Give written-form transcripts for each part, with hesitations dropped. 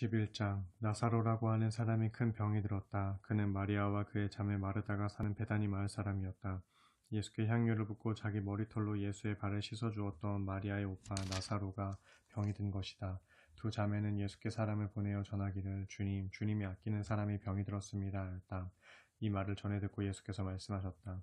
11장 나사로라고 하는 사람이 큰 병이 들었다. 그는 마리아와 그의 자매 마르다가 사는 베다니 마을 사람이었다. 예수께 향유를 붓고 자기 머리털로 예수의 발을 씻어주었던 마리아의 오빠 나사로가 병이 든 것이다. 두 자매는 예수께 사람을 보내어 전하기를 주님, 주님이 아끼는 사람이 병이 들었습니다 하였다. 이 말을 전해 듣고 예수께서 말씀하셨다.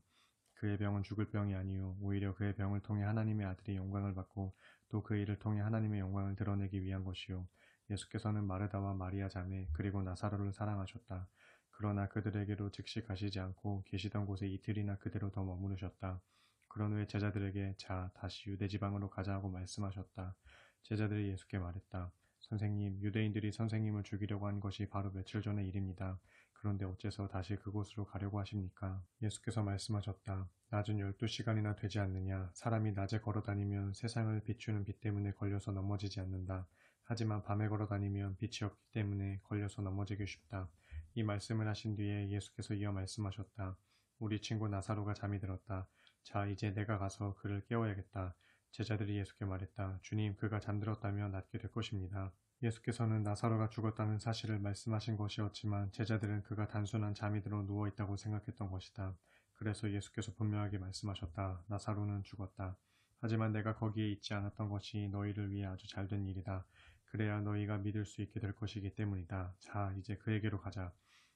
그의 병은 죽을 병이 아니요 오히려 그의 병을 통해 하나님의 아들이 영광을 받고 또 그 일을 통해 하나님의 영광을 드러내기 위한 것이요. 예수께서는 마르다와 마리아 자매 그리고 나사로를 사랑하셨다. 그러나 그들에게로 즉시 가시지 않고 계시던 곳에 이틀이나 그대로 더 머무르셨다. 그런 후에 제자들에게 자 다시 유대 지방으로 가자 하고 말씀하셨다. 제자들이 예수께 말했다. 선생님, 유대인들이 선생님을 죽이려고 한 것이 바로 며칠 전의 일입니다. 그런데 어째서 다시 그곳으로 가려고 하십니까? 예수께서 말씀하셨다. 낮은 12시간이나 되지 않느냐? 사람이 낮에 걸어다니면 세상을 비추는 빛 때문에 걸려서 넘어지지 않는다. 하지만 밤에 걸어다니면 빛이 없기 때문에 걸려서 넘어지기 쉽다. 이 말씀을 하신 뒤에 예수께서 이어 말씀하셨다. 우리 친구 나사로가 잠이 들었다. 자, 이제 내가 가서 그를 깨워야겠다. 제자들이 예수께 말했다. 주님, 그가 잠들었다면 낫게 될 것입니다. 예수께서는 나사로가 죽었다는 사실을 말씀하신 것이었지만 제자들은 그가 단순한 잠이 들어 누워있다고 생각했던 것이다. 그래서 예수께서 분명하게 말씀하셨다. 나사로는 죽었다. 하지만 내가 거기에 있지 않았던 것이 너희를 위해 아주 잘된 일이다. 그래야 너희가 믿을 수 있게 될 것이기 때문이다. 자, 이제 그에게로 가자.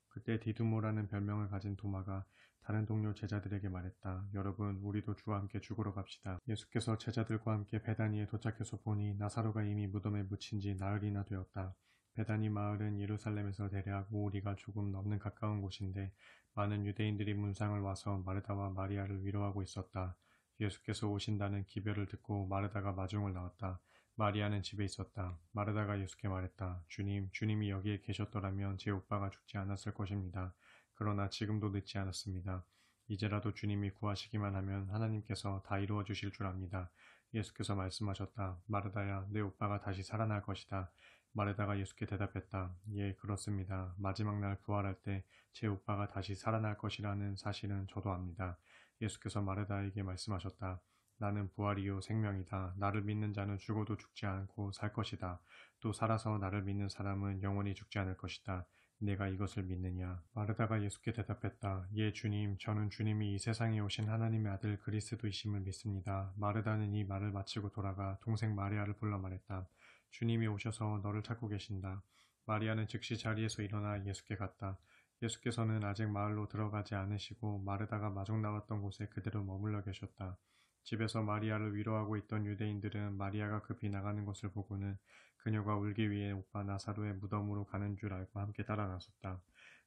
그때 디두모라는 별명을 가진 도마가 다른 동료 제자들에게 말했다. 여러분, 우리도 주와 함께 죽으러 갑시다. 예수께서 제자들과 함께 베다니에 도착해서 보니 나사로가 이미 무덤에 묻힌 지 나흘이나 되었다. 베다니 마을은 예루살렘에서 대략 5리가 조금 넘는 가까운 곳인데 많은 유대인들이 문상을 와서 마르다와 마리아를 위로하고 있었다. 예수께서 오신다는 기별을 듣고 마르다가 마중을 나왔다. 마리아는 집에 있었다. 마르다가 예수께 말했다. 주님, 주님이 여기에 계셨더라면 제 오빠가 죽지 않았을 것입니다. 그러나 지금도 늦지 않았습니다. 이제라도 주님이 구하시기만 하면 하나님께서 다 이루어 주실 줄 압니다. 예수께서 말씀하셨다. 마르다야, 내 오빠가 다시 살아날 것이다. 마르다가 예수께 대답했다. 예, 그렇습니다. 마지막 날 부활할 때 제 오빠가 다시 살아날 것이라는 사실은 저도 압니다. 예수께서 마르다에게 말씀하셨다. 나는 부활이요 생명이다. 나를 믿는 자는 죽어도 죽지 않고 살 것이다. 또 살아서 나를 믿는 사람은 영원히 죽지 않을 것이다. 내가 이것을 믿느냐? 마르다가 예수께 대답했다. 예, 주님, 저는 주님이 이 세상에 오신 하나님의 아들 그리스도이심을 믿습니다. 마르다는 이 말을 마치고 돌아가 동생 마리아를 불러 말했다. 주님이 오셔서 너를 찾고 계신다. 마리아는 즉시 자리에서 일어나 예수께 갔다. 예수께서는 아직 마을로 들어가지 않으시고 마르다가 마중 나왔던 곳에 그대로 머물러 계셨다. 집에서 마리아를 위로하고 있던 유대인들은 마리아가 급히 나가는 것을 보고는 그녀가 울기 위해 오빠 나사로의 무덤으로 가는 줄 알고 함께 따라 나섰다.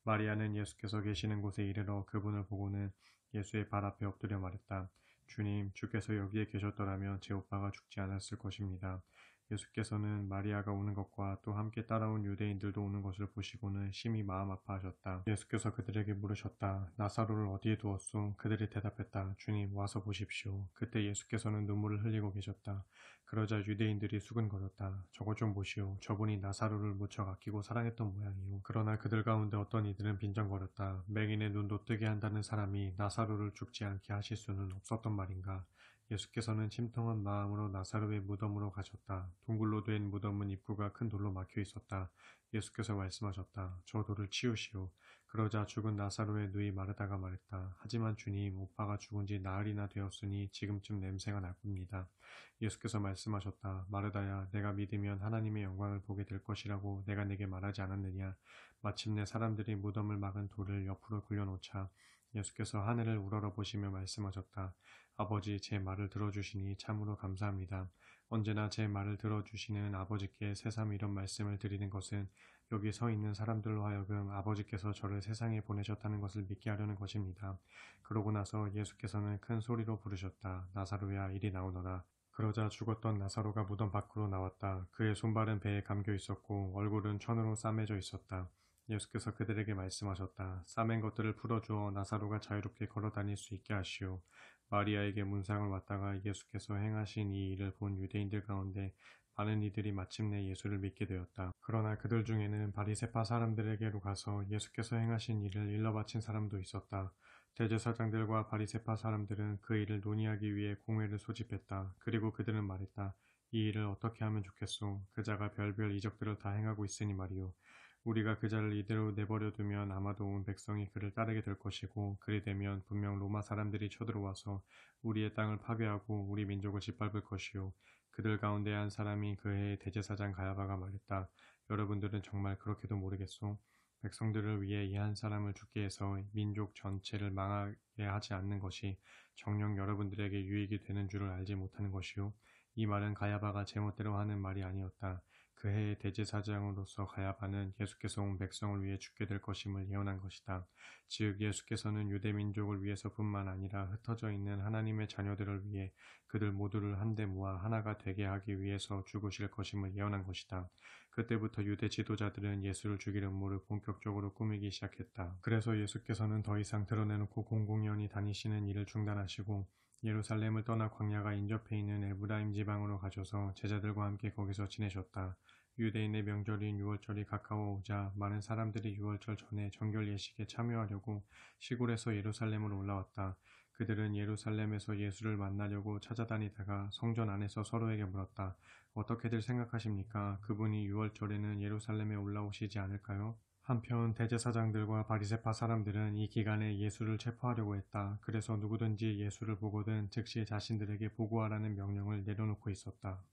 마리아는 예수께서 계시는 곳에 이르러 그분을 보고는 예수의 발 앞에 엎드려 말했다. 주님, 주께서 여기에 계셨더라면 제 오빠가 죽지 않았을 것입니다. 예수께서는 마리아가 우는 것과 또 함께 따라온 유대인들도 우는 것을 보시고는 심히 마음 아파하셨다. 예수께서 그들에게 물으셨다. 나사로를 어디에 두었소? 그들이 대답했다. 주님, 와서 보십시오. 그때 예수께서는 눈물을 흘리고 계셨다. 그러자 유대인들이 수근거렸다. 저거 좀 보시오. 저분이 나사로를 무척 아끼고 사랑했던 모양이오. 그러나 그들 가운데 어떤 이들은 빈정거렸다. 맹인의 눈도 뜨게 한다는 사람이 나사로를 죽지 않게 하실 수는 없었던 말인가. 예수께서는 침통한 마음으로 나사로의 무덤으로 가셨다. 동굴로 된 무덤은 입구가 큰 돌로 막혀 있었다. 예수께서 말씀하셨다. 저 돌을 치우시오. 그러자 죽은 나사로의 누이 마르다가 말했다. 하지만 주님, 오빠가 죽은 지 나흘이나 되었으니 지금쯤 냄새가 날 겁니다. 예수께서 말씀하셨다. 마르다야, 내가 믿으면 하나님의 영광을 보게 될 것이라고 내가 내게 말하지 않았느냐. 마침내 사람들이 무덤을 막은 돌을 옆으로 굴려놓자 예수께서 하늘을 우러러 보시며 말씀하셨다. 아버지, 제 말을 들어주시니 참으로 감사합니다. 언제나 제 말을 들어주시는 아버지께 새삼 이런 말씀을 드리는 것은 여기 서 있는 사람들로 하여금 아버지께서 저를 세상에 보내셨다는 것을 믿게 하려는 것입니다. 그러고 나서 예수께서는 큰 소리로 부르셨다. 나사로야, 이리 나오너라. 그러자 죽었던 나사로가 무덤 밖으로 나왔다. 그의 손발은 배에 감겨 있었고 얼굴은 천으로 싸매져 있었다. 예수께서 그들에게 말씀하셨다. 싸맨 것들을 풀어주어 나사로가 자유롭게 걸어 다닐 수 있게 하시오. 마리아에게 문상을 왔다가 예수께서 행하신 이 일을 본 유대인들 가운데 많은 이들이 마침내 예수를 믿게 되었다. 그러나 그들 중에는 바리새파 사람들에게로 가서 예수께서 행하신 일을 일러 바친 사람도 있었다. 대제사장들과 바리새파 사람들은 그 일을 논의하기 위해 공회를 소집했다. 그리고 그들은 말했다. 이 일을 어떻게 하면 좋겠소? 그자가 별별 이적들을 다 행하고 있으니 말이요. 우리가 그자를 이대로 내버려 두면 아마도 온 백성이 그를 따르게 될 것이고 그리 되면 분명 로마 사람들이 쳐들어와서 우리의 땅을 파괴하고 우리 민족을 짓밟을 것이요. 그들 가운데 한 사람이 그 해의 대제사장 가야바가 말했다. 여러분들은 정말 그렇게도 모르겠소? 백성들을 위해 이 한 사람을 죽게 해서 민족 전체를 망하게 하지 않는 것이 정녕 여러분들에게 유익이 되는 줄을 알지 못하는 것이요. 이 말은 가야바가 제멋대로 하는 말이 아니었다. 그 해의 대제사장으로서 가야바는 예수께서 온 백성을 위해 죽게 될 것임을 예언한 것이다. 즉 예수께서는 유대 민족을 위해서뿐만 아니라 흩어져 있는 하나님의 자녀들을 위해 그들 모두를 한데 모아 하나가 되게 하기 위해서 죽으실 것임을 예언한 것이다. 그때부터 유대 지도자들은 예수를 죽일 음모를 본격적으로 꾸미기 시작했다. 그래서 예수께서는 더 이상 드러내놓고 공공연히 다니시는 일을 중단하시고 예루살렘을 떠나 광야가 인접해 있는 에브라임 지방으로 가셔서 제자들과 함께 거기서 지내셨다. 유대인의 명절인 유월절이 가까워오자 많은 사람들이 유월절 전에 정결 예식에 참여하려고 시골에서 예루살렘으로 올라왔다. 그들은 예루살렘에서 예수를 만나려고 찾아다니다가 성전 안에서 서로에게 물었다. 어떻게들 생각하십니까? 그분이 유월절에는 예루살렘에 올라오시지 않을까요? 한편 대제사장들과 바리새파 사람들은 이 기간에 예수를 체포하려고 했다. 그래서 누구든지 예수를 보거든 즉시 자신들에게 보고하라는 명령을 내려놓고 있었다.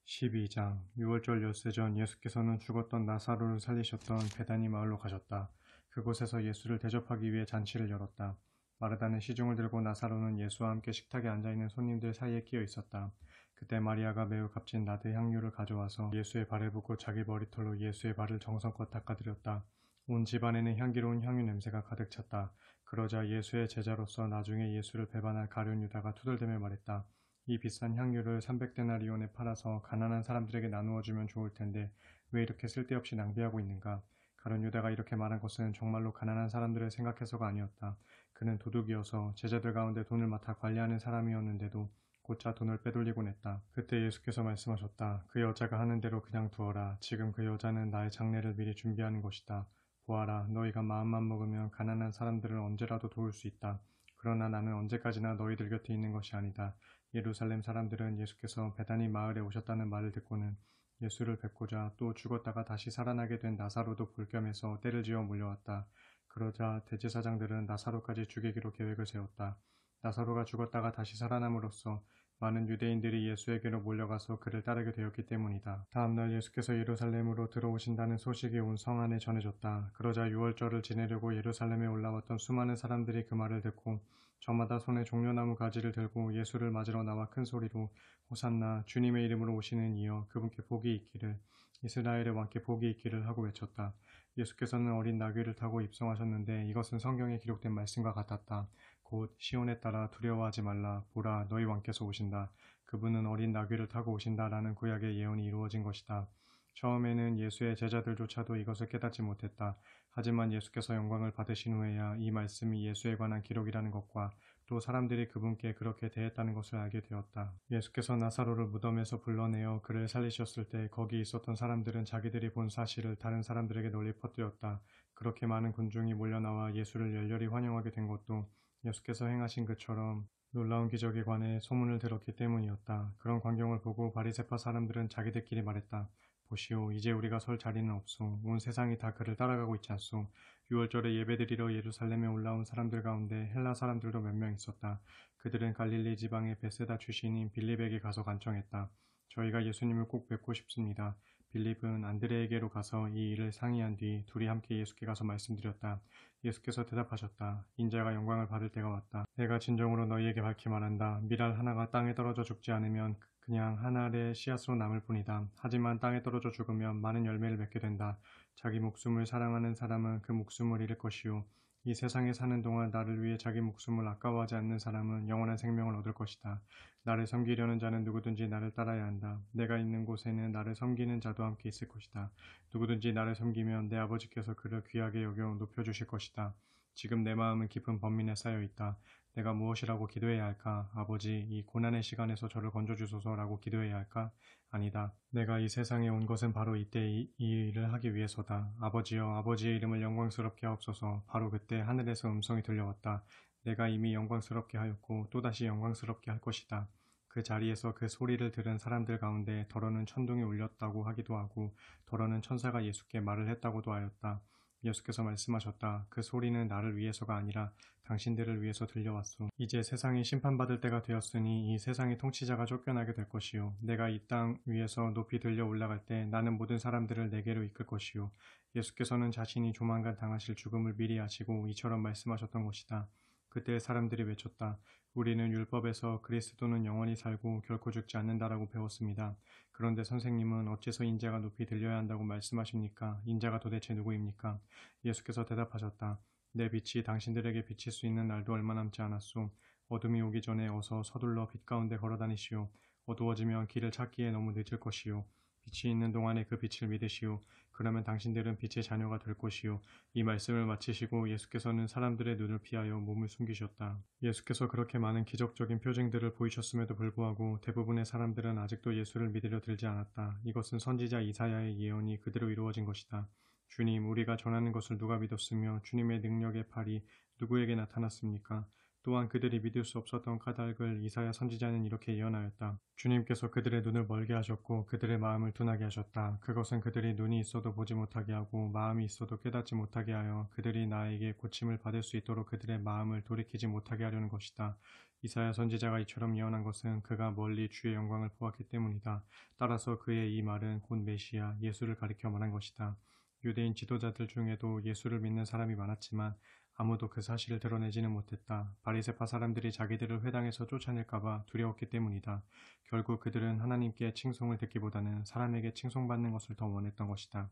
12장 유월절 엿새 전 예수께서는 죽었던 나사로를 살리셨던 베다니 마을로 가셨다. 그곳에서 예수를 대접하기 위해 잔치를 열었다. 마르다는 시중을 들고 나사로는 예수와 함께 식탁에 앉아있는 손님들 사이에 끼어 있었다. 그때 마리아가 매우 값진 나드 향유를 가져와서 예수의 발에 붓고 자기 머리털로 예수의 발을 정성껏 닦아드렸다. 온 집안에는 향기로운 향유 냄새가 가득 찼다. 그러자 예수의 제자로서 나중에 예수를 배반할 가룟 유다가 투덜대며 말했다. 이 비싼 향유를 300데나리온에 팔아서 가난한 사람들에게 나누어 주면 좋을 텐데 왜 이렇게 쓸데없이 낭비하고 있는가? 가룟 유다가 이렇게 말한 것은 정말로 가난한 사람들을 생각해서가 아니었다. 그는 도둑이어서 제자들 가운데 돈을 맡아 관리하는 사람이었는데도 곧잘 돈을 빼돌리곤 했다. 그때 예수께서 말씀하셨다. 그 여자가 하는 대로 그냥 두어라. 지금 그 여자는 나의 장례를 미리 준비하는 것이다. 보아라, 너희가 마음만 먹으면 가난한 사람들을 언제라도 도울 수 있다. 그러나 나는 언제까지나 너희들 곁에 있는 것이 아니다. 예루살렘 사람들은 예수께서 베다니 마을에 오셨다는 말을 듣고는 예수를 뵙고자 또 죽었다가 다시 살아나게 된 나사로도 볼 겸해서 떼를 지어 몰려왔다. 그러자 대제사장들은 나사로까지 죽이기로 계획을 세웠다. 나사로가 죽었다가 다시 살아남으로써 많은 유대인들이 예수에게로 몰려가서 그를 따르게 되었기 때문이다. 다음날 예수께서 예루살렘으로 들어오신다는 소식이 온 성 안에 전해졌다. 그러자 유월절을 지내려고 예루살렘에 올라왔던 수많은 사람들이 그 말을 듣고 저마다 손에 종려나무 가지를 들고 예수를 맞으러 나와 큰 소리로 호산나 주님의 이름으로 오시는 이여 그분께 복이 있기를 이스라엘의 왕께 복이 있기를 하고 외쳤다. 예수께서는 어린 나귀를 타고 입성하셨는데 이것은 성경에 기록된 말씀과 같았다. 곧 시온에 따라 두려워하지 말라 보라 너희 왕께서 오신다. 그분은 어린 나귀를 타고 오신다라는 구약의 예언이 이루어진 것이다. 처음에는 예수의 제자들조차도 이것을 깨닫지 못했다. 하지만 예수께서 영광을 받으신 후에야 이 말씀이 예수에 관한 기록이라는 것과 또 사람들이 그분께 그렇게 대했다는 것을 알게 되었다. 예수께서 나사로를 무덤에서 불러내어 그를 살리셨을 때 거기 있었던 사람들은 자기들이 본 사실을 다른 사람들에게 널리 퍼뜨렸다. 그렇게 많은 군중이 몰려나와 예수를 열렬히 환영하게 된 것도 예수께서 행하신 그처럼 놀라운 기적에 관해 소문을 들었기 때문이었다. 그런 광경을 보고 바리새파 사람들은 자기들끼리 말했다. 보시오, 이제 우리가 설 자리는 없소. 온 세상이 다 그를 따라가고 있지 않소. 유월절에 예배드리러 예루살렘에 올라온 사람들 가운데 헬라 사람들도 몇 명 있었다. 그들은 갈릴리 지방의 베세다 출신인 빌립에게 가서 간청했다. 저희가 예수님을 꼭 뵙고 싶습니다. 빌립은 안드레에게로 가서 이 일을 상의한 뒤 둘이 함께 예수께 가서 말씀드렸다. 예수께서 대답하셨다. 인자가 영광을 받을 때가 왔다. 내가 진정으로 너희에게 밝히 말한다. 밀알 하나가 땅에 떨어져 죽지 않으면 그냥 한 알의 씨앗으로 남을 뿐이다. 하지만 땅에 떨어져 죽으면 많은 열매를 맺게 된다. 자기 목숨을 사랑하는 사람은 그 목숨을 잃을 것이요. 이 세상에 사는 동안 나를 위해 자기 목숨을 아까워하지 않는 사람은 영원한 생명을 얻을 것이다. 나를 섬기려는 자는 누구든지 나를 따라야 한다. 내가 있는 곳에는 나를 섬기는 자도 함께 있을 것이다. 누구든지 나를 섬기면 내 아버지께서 그를 귀하게 여겨 높여주실 것이다. 지금 내 마음은 깊은 번민에 쌓여 있다. 내가 무엇이라고 기도해야 할까? 아버지, 이 고난의 시간에서 저를 건져주소서라고 기도해야 할까? 아니다. 내가 이 세상에 온 것은 바로 이때 이 일을 하기 위해서다. 아버지여, 아버지의 이름을 영광스럽게 하옵소서. 바로 그때 하늘에서 음성이 들려왔다. 내가 이미 영광스럽게 하였고 또다시 영광스럽게 할 것이다. 그 자리에서 그 소리를 들은 사람들 가운데 더러는 천둥이 울렸다고 하기도 하고 더러는 천사가 예수께 말을 했다고도 하였다. 예수께서 말씀하셨다. 그 소리는 나를 위해서가 아니라 당신들을 위해서 들려왔소. 이제 세상이 심판받을 때가 되었으니 이 세상의 통치자가 쫓겨나게 될 것이요. 내가 이 땅 위에서 높이 들려 올라갈 때 나는 모든 사람들을 내게로 이끌 것이요. 예수께서는 자신이 조만간 당하실 죽음을 미리 아시고 이처럼 말씀하셨던 것이다. 그때 사람들이 외쳤다. 우리는 율법에서 그리스도는 영원히 살고 결코 죽지 않는다라고 배웠습니다. 그런데 선생님은 어째서 인자가 높이 들려야 한다고 말씀하십니까? 인자가 도대체 누구입니까? 예수께서 대답하셨다. 내 빛이 당신들에게 비칠 수 있는 날도 얼마 남지 않았소. 어둠이 오기 전에 어서 서둘러 빛 가운데 걸어 다니시오. 어두워지면 길을 찾기에 너무 늦을 것이요. 빛이 있는 동안에 그 빛을 믿으시오. 그러면 당신들은 빛의 자녀가 될 것이요. 이 말씀을 마치시고 예수께서는 사람들의 눈을 피하여 몸을 숨기셨다. 예수께서 그렇게 많은 기적적인 표징들을 보이셨음에도 불구하고 대부분의 사람들은 아직도 예수를 믿으려 들지 않았다. 이것은 선지자 이사야의 예언이 그대로 이루어진 것이다. 주님, 우리가 전하는 것을 누가 믿었으며 주님의 능력의 팔이 누구에게 나타났습니까? 또한 그들이 믿을 수 없었던 까닭을 이사야 선지자는 이렇게 예언하였다. 주님께서 그들의 눈을 멀게 하셨고 그들의 마음을 둔하게 하셨다. 그것은 그들이 눈이 있어도 보지 못하게 하고 마음이 있어도 깨닫지 못하게 하여 그들이 나에게 고침을 받을 수 있도록 그들의 마음을 돌이키지 못하게 하려는 것이다. 이사야 선지자가 이처럼 예언한 것은 그가 멀리 주의 영광을 보았기 때문이다. 따라서 그의 이 말은 곧 메시아 예수를 가리켜 말한 것이다. 유대인 지도자들 중에도 예수를 믿는 사람이 많았지만 아무도 그 사실을 드러내지는 못했다. 바리새파 사람들이 자기들을 회당에서 쫓아낼까봐 두려웠기 때문이다. 결국 그들은 하나님께 칭송을 듣기보다는 사람에게 칭송받는 것을 더 원했던 것이다.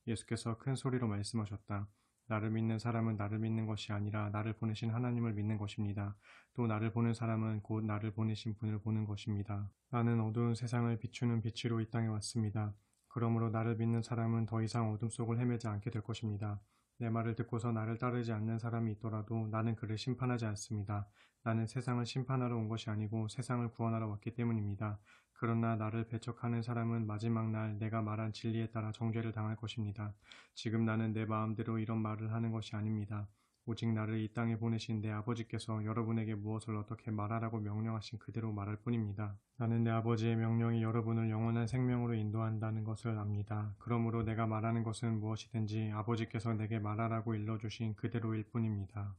예수께서 큰 소리로 말씀하셨다. 나를 믿는 사람은 나를 믿는 것이 아니라 나를 보내신 하나님을 믿는 것입니다. 또 나를 보는 사람은 곧 나를 보내신 분을 보는 것입니다. 나는 어두운 세상을 비추는 빛으로 이 땅에 왔습니다. 그러므로 나를 믿는 사람은 더 이상 어둠 속을 헤매지 않게 될 것입니다. 내 말을 듣고서 나를 따르지 않는 사람이 있더라도 나는 그를 심판하지 않습니다. 나는 세상을 심판하러 온 것이 아니고 세상을 구원하러 왔기 때문입니다. 그러나 나를 배척하는 사람은 마지막 날 내가 말한 진리에 따라 정죄를 당할 것입니다. 지금 나는 내 마음대로 이런 말을 하는 것이 아닙니다. 오직 나를 이 땅에 보내신 내 아버지께서 여러분에게 무엇을 어떻게 말하라고 명령하신 그대로 말할 뿐입니다. 나는 내 아버지의 명령이 여러분을 영원한 생명으로 인도한다는 것을 압니다. 그러므로 내가 말하는 것은 무엇이든지 아버지께서 내게 말하라고 일러주신 그대로일 뿐입니다.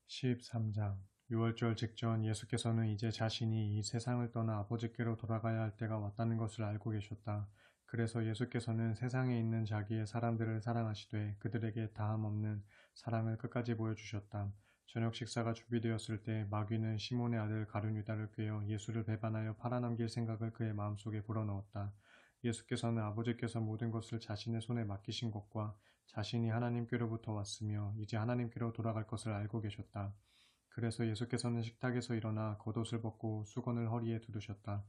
13장 유월절 직전 예수께서는 이제 자신이 이 세상을 떠나 아버지께로 돌아가야 할 때가 왔다는 것을 알고 계셨다. 그래서 예수께서는 세상에 있는 자기의 사람들을 사랑하시되 그들에게 다함없는 사랑을 끝까지 보여주셨다. 저녁 식사가 준비되었을 때 마귀는 시몬의 아들 가룟 유다를 꾀어 예수를 배반하여 팔아넘길 생각을 그의 마음속에 불어넣었다. 예수께서는 아버지께서 모든 것을 자신의 손에 맡기신 것과 자신이 하나님께로부터 왔으며 이제 하나님께로 돌아갈 것을 알고 계셨다. 그래서 예수께서는 식탁에서 일어나 겉옷을 벗고 수건을 허리에 두르셨다.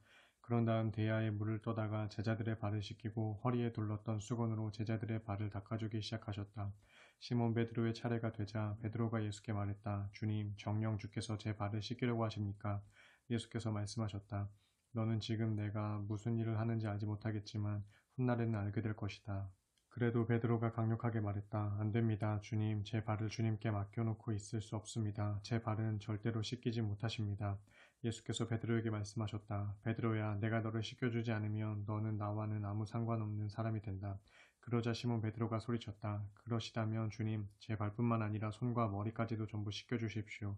그런 다음 대야에 물을 떠다가 제자들의 발을 씻기고 허리에 둘렀던 수건으로 제자들의 발을 닦아주기 시작하셨다. 시몬 베드로의 차례가 되자 베드로가 예수께 말했다. 주님, 정녕 주께서 제 발을 씻기려고 하십니까? 예수께서 말씀하셨다. 너는 지금 내가 무슨 일을 하는지 알지 못하겠지만 훗날에는 알게 될 것이다. 그래도 베드로가 강력하게 말했다. 안 됩니다. 주님, 제 발을 주님께 맡겨놓고 있을 수 없습니다. 제 발은 절대로 씻기지 못하십니다. 예수께서 베드로에게 말씀하셨다. 베드로야, 내가 너를 씻겨주지 않으면 너는 나와는 아무 상관없는 사람이 된다. 그러자 시몬 베드로가 소리쳤다. 그러시다면 주님, 제 발뿐만 아니라 손과 머리까지도 전부 씻겨주십시오.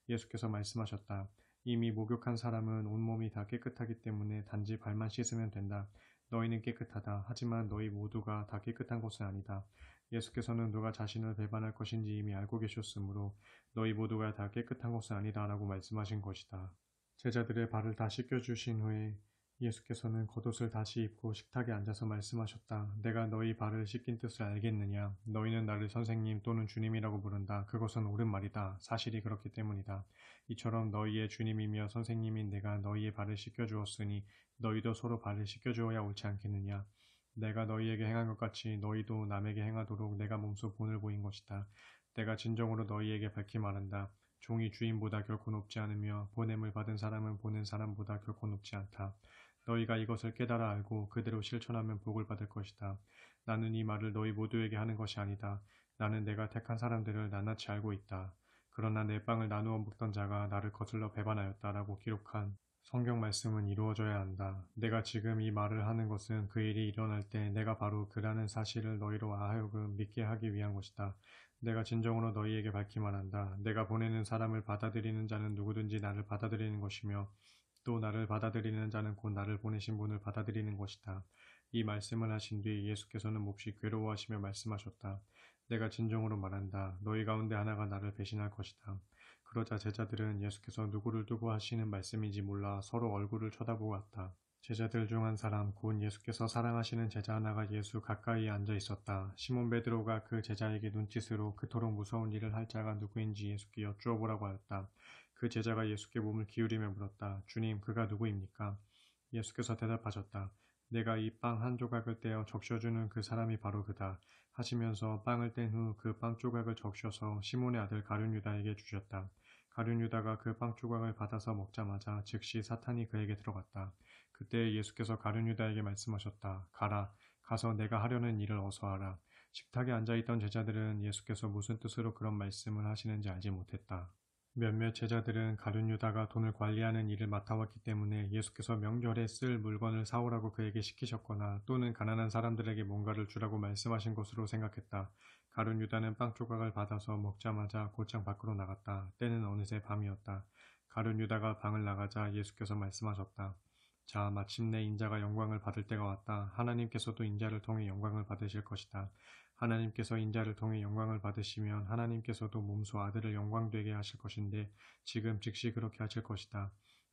예수께서 말씀하셨다. 이미 목욕한 사람은 온몸이 다 깨끗하기 때문에 단지 발만 씻으면 된다. 너희는 깨끗하다. 하지만 너희 모두가 다 깨끗한 것은 아니다. 예수께서는 누가 자신을 배반할 것인지 이미 알고 계셨으므로 너희 모두가 다 깨끗한 것은 아니다 라고 말씀하신 것이다. 제자들의 발을 다 씻겨주신 후에 예수께서는 겉옷을 다시 입고 식탁에 앉아서 말씀하셨다. 내가 너희 발을 씻긴 뜻을 알겠느냐? 너희는 나를 선생님 또는 주님이라고 부른다. 그것은 옳은 말이다. 사실이 그렇기 때문이다. 이처럼 너희의 주님이며 선생님인 내가 너희의 발을 씻겨주었으니 너희도 서로 발을 씻겨주어야 옳지 않겠느냐? 내가 너희에게 행한 것 같이 너희도 남에게 행하도록 내가 몸소 본을 보인 것이다. 내가 진정으로 너희에게 밝히 말한다. 종이 주인보다 결코 높지 않으며 보냄을 받은 사람은 보낸 사람보다 결코 높지 않다. 너희가 이것을 깨달아 알고 그대로 실천하면 복을 받을 것이다. 나는 이 말을 너희 모두에게 하는 것이 아니다. 나는 내가 택한 사람들을 낱낱이 알고 있다. 그러나 내 빵을 나누어 먹던 자가 나를 거슬러 배반하였다라고 기록한 성경 말씀은 이루어져야 한다. 내가 지금 이 말을 하는 것은 그 일이 일어날 때 내가 바로 그라는 사실을 너희로 하여금 믿게 하기 위한 것이다. 내가 진정으로 너희에게 밝히 말한다. 내가 보내는 사람을 받아들이는 자는 누구든지 나를 받아들이는 것이며 또 나를 받아들이는 자는 곧 나를 보내신 분을 받아들이는 것이다. 이 말씀을 하신 뒤 예수께서는 몹시 괴로워하시며 말씀하셨다. 내가 진정으로 말한다. 너희 가운데 하나가 나를 배신할 것이다. 그러자 제자들은 예수께서 누구를 두고 하시는 말씀인지 몰라 서로 얼굴을 쳐다보고 왔다. 제자들 중 한 사람, 곧 예수께서 사랑하시는 제자 하나가 예수 가까이에 앉아 있었다. 시몬 베드로가 그 제자에게 눈짓으로 그토록 무서운 일을 할 자가 누구인지 예수께 여쭈어보라고 하였다. 그 제자가 예수께 몸을 기울이며 물었다. 주님, 그가 누구입니까? 예수께서 대답하셨다. 내가 이 빵 한 조각을 떼어 적셔주는 그 사람이 바로 그다. 하시면서 빵을 뗀 후 그 빵 조각을 적셔서 시몬의 아들 가룟 유다에게 주셨다. 가룟 유다가 그 빵 조각을 받아서 먹자마자 즉시 사탄이 그에게 들어갔다. 그때 예수께서 가룟 유다에게 말씀하셨다. 가라, 가서 내가 하려는 일을 어서 하라. 식탁에 앉아있던 제자들은 예수께서 무슨 뜻으로 그런 말씀을 하시는지 알지 못했다. 몇몇 제자들은 가룟 유다가 돈을 관리하는 일을 맡아왔기 때문에 예수께서 명절에 쓸 물건을 사오라고 그에게 시키셨거나 또는 가난한 사람들에게 뭔가를 주라고 말씀하신 것으로 생각했다. 가룟 유다는 빵 조각을 받아서 먹자마자 곧장 밖으로 나갔다. 때는 어느새 밤이었다. 가룟 유다가 방을 나가자 예수께서 말씀하셨다. 자, 마침내 인자가 영광을 받을 때가 왔다. 하나님께서도 인자를 통해 영광을 받으실 것이다. 하나님께서 인자를 통해 영광을 받으시면 하나님께서도 몸소 아들을 영광되게 하실 것인데 지금 즉시 그렇게 하실 것이다.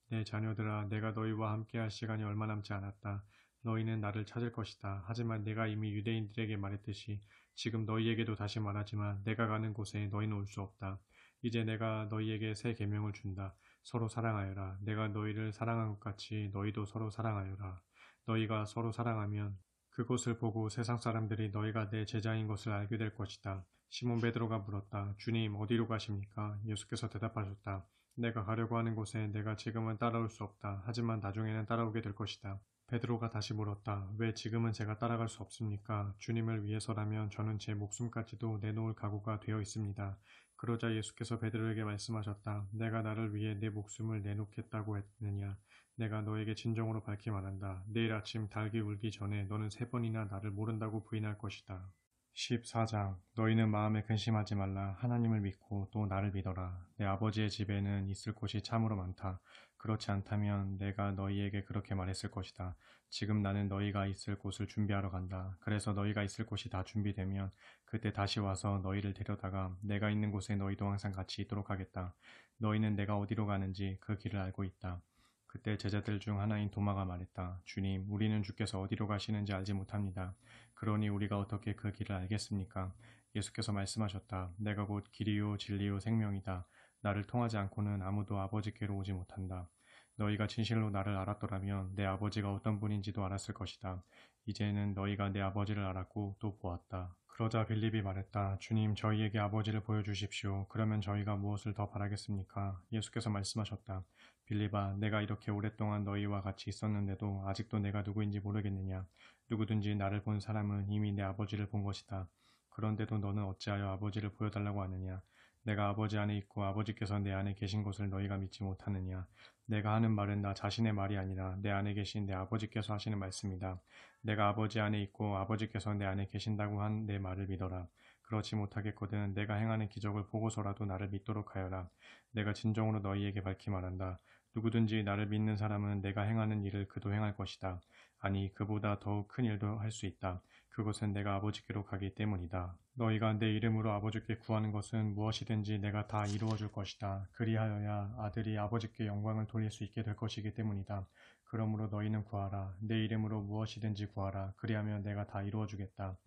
내 자녀들아, 내가 너희와 함께할 시간이 얼마 남지 않았다. 너희는 나를 찾을 것이다. 하지만 내가 이미 유대인들에게 말했듯이 지금 너희에게도 다시 말하지만 내가 가는 곳에 너희는 올 수 없다. 이제 내가 너희에게 새 계명을 준다. 서로 사랑하여라. 내가 너희를 사랑한 것 같이 너희도 서로 사랑하여라. 너희가 서로 사랑하면 그것을 보고 세상 사람들이 너희가 내 제자인 것을 알게 될 것이다. 시몬 베드로가 물었다. 주님, 어디로 가십니까? 예수께서 대답하셨다. 내가 가려고 하는 곳에 내가 지금은 따라올 수 없다. 하지만 나중에는 따라오게 될 것이다. 베드로가 다시 물었다. 왜 지금은 제가 따라갈 수 없습니까? 주님을 위해서라면 저는 제 목숨까지도 내놓을 각오가 되어 있습니다. 그러자 예수께서 베드로에게 말씀하셨다. 내가 나를 위해 내 목숨을 내놓겠다고 했느냐? 내가 너에게 진정으로 밝히 말한다. 내일 아침 닭이 울기 전에 너는 3번이나 나를 모른다고 부인할 것이다. 14장. 너희는 마음에 근심하지 말라. 하나님을 믿고 또 나를 믿어라. 내 아버지의 집에는 있을 곳이 참으로 많다. 그렇지 않다면 내가 너희에게 그렇게 말했을 것이다. 지금 나는 너희가 있을 곳을 준비하러 간다. 그래서 너희가 있을 곳이 다 준비되면 그때 다시 와서 너희를 데려다가 내가 있는 곳에 너희도 항상 같이 있도록 하겠다. 너희는 내가 어디로 가는지 그 길을 알고 있다. 그때 제자들 중 하나인 도마가 말했다. 주님, 우리는 주께서 어디로 가시는지 알지 못합니다. 그러니 우리가 어떻게 그 길을 알겠습니까? 예수께서 말씀하셨다. 내가 곧 길이요 진리요 생명이다. 나를 통하지 않고는 아무도 아버지께로 오지 못한다. 너희가 진실로 나를 알았더라면 내 아버지가 어떤 분인지도 알았을 것이다. 이제는 너희가 내 아버지를 알았고 또 보았다. 그러자 빌립이 말했다. 주님, 저희에게 아버지를 보여주십시오. 그러면 저희가 무엇을 더 바라겠습니까? 예수께서 말씀하셨다. 빌립아, 내가 이렇게 오랫동안 너희와 같이 있었는데도 아직도 내가 누구인지 모르겠느냐? 누구든지 나를 본 사람은 이미 내 아버지를 본 것이다. 그런데도 너는 어찌하여 아버지를 보여달라고 하느냐? 내가 아버지 안에 있고 아버지께서 내 안에 계신 것을 너희가 믿지 못하느냐? 내가 하는 말은 나 자신의 말이 아니라 내 안에 계신 내 아버지께서 하시는 말씀이다. 내가 아버지 안에 있고 아버지께서 내 안에 계신다고 한 내 말을 믿어라. 그렇지 못하겠거든 내가 행하는 기적을 보고서라도 나를 믿도록 하여라. 내가 진정으로 너희에게 밝히 말한다. 누구든지 나를 믿는 사람은 내가 행하는 일을 그도 행할 것이다. 아니, 그보다 더욱 큰 일도 할 수 있다. 그것은 내가 아버지께로 가기 때문이다. 너희가 내 이름으로 아버지께 구하는 것은 무엇이든지 내가 다 이루어 줄 것이다. 그리하여야 아들이 아버지께 영광을 돌릴 수 있게 될 것이기 때문이다. 그러므로 너희는 구하라. 내 이름으로 무엇이든지 구하라. 그리하면 내가 다 이루어 주겠다.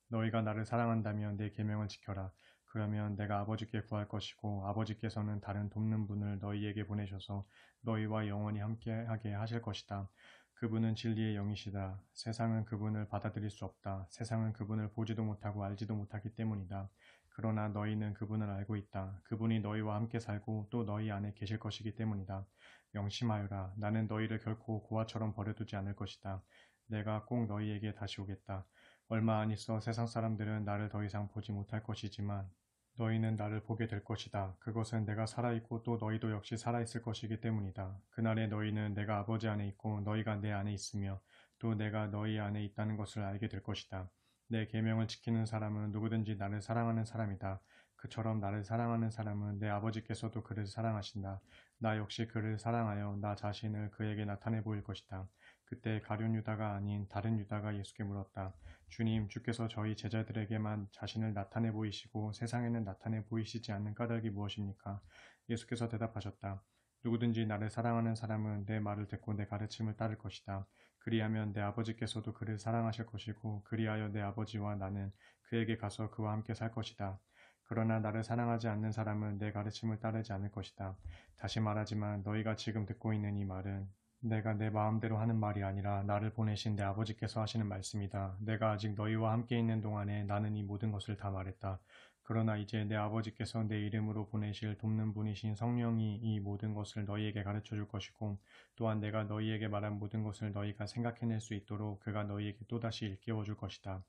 너희가 나를 사랑한다면 내 계명을 지켜라. 그러면 내가 아버지께 구할 것이고 아버지께서는 다른 돕는 분을 너희에게 보내셔서 너희와 영원히 함께하게 하실 것이다. 그분은 진리의 영이시다. 세상은 그분을 받아들일 수 없다. 세상은 그분을 보지도 못하고 알지도 못하기 때문이다. 그러나 너희는 그분을 알고 있다. 그분이 너희와 함께 살고 또 너희 안에 계실 것이기 때문이다. 명심하여라. 나는 너희를 결코 고아처럼 버려두지 않을 것이다. 내가 꼭 너희에게 다시 오겠다. 얼마 안 있어 세상 사람들은 나를 더 이상 보지 못할 것이지만 너희는 나를 보게 될 것이다. 그것은 내가 살아있고 또 너희도 역시 살아있을 것이기 때문이다. 그날에 너희는 내가 아버지 안에 있고 너희가 내 안에 있으며 또 내가 너희 안에 있다는 것을 알게 될 것이다. 내 계명을 지키는 사람은 누구든지 나를 사랑하는 사람이다. 그처럼 나를 사랑하는 사람은 내 아버지께서도 그를 사랑하신다. 나 역시 그를 사랑하여 나 자신을 그에게 나타내 보일 것이다. 그때 가룟 유다가 아닌 다른 유다가 예수께 물었다. 주님, 주께서 저희 제자들에게만 자신을 나타내 보이시고 세상에는 나타내 보이시지 않는 까닭이 무엇입니까? 예수께서 대답하셨다. 누구든지 나를 사랑하는 사람은 내 말을 듣고 내 가르침을 따를 것이다. 그리하면 내 아버지께서도 그를 사랑하실 것이고 그리하여 내 아버지와 나는 그에게 가서 그와 함께 살 것이다. 그러나 나를 사랑하지 않는 사람은 내 가르침을 따르지 않을 것이다. 다시 말하지만 너희가 지금 듣고 있는 이 말은 내가 내 마음대로 하는 말이 아니라 나를 보내신 내 아버지께서 하시는 말씀이다. 내가 아직 너희와 함께 있는 동안에 나는 이 모든 것을 다 말했다. 그러나 이제 내 아버지께서 내 이름으로 보내실 돕는 분이신 성령이 이 모든 것을 너희에게 가르쳐 줄 것이고 또한 내가 너희에게 말한 모든 것을 너희가 생각해낼 수 있도록 그가 너희에게 또다시 일깨워 줄 것이다.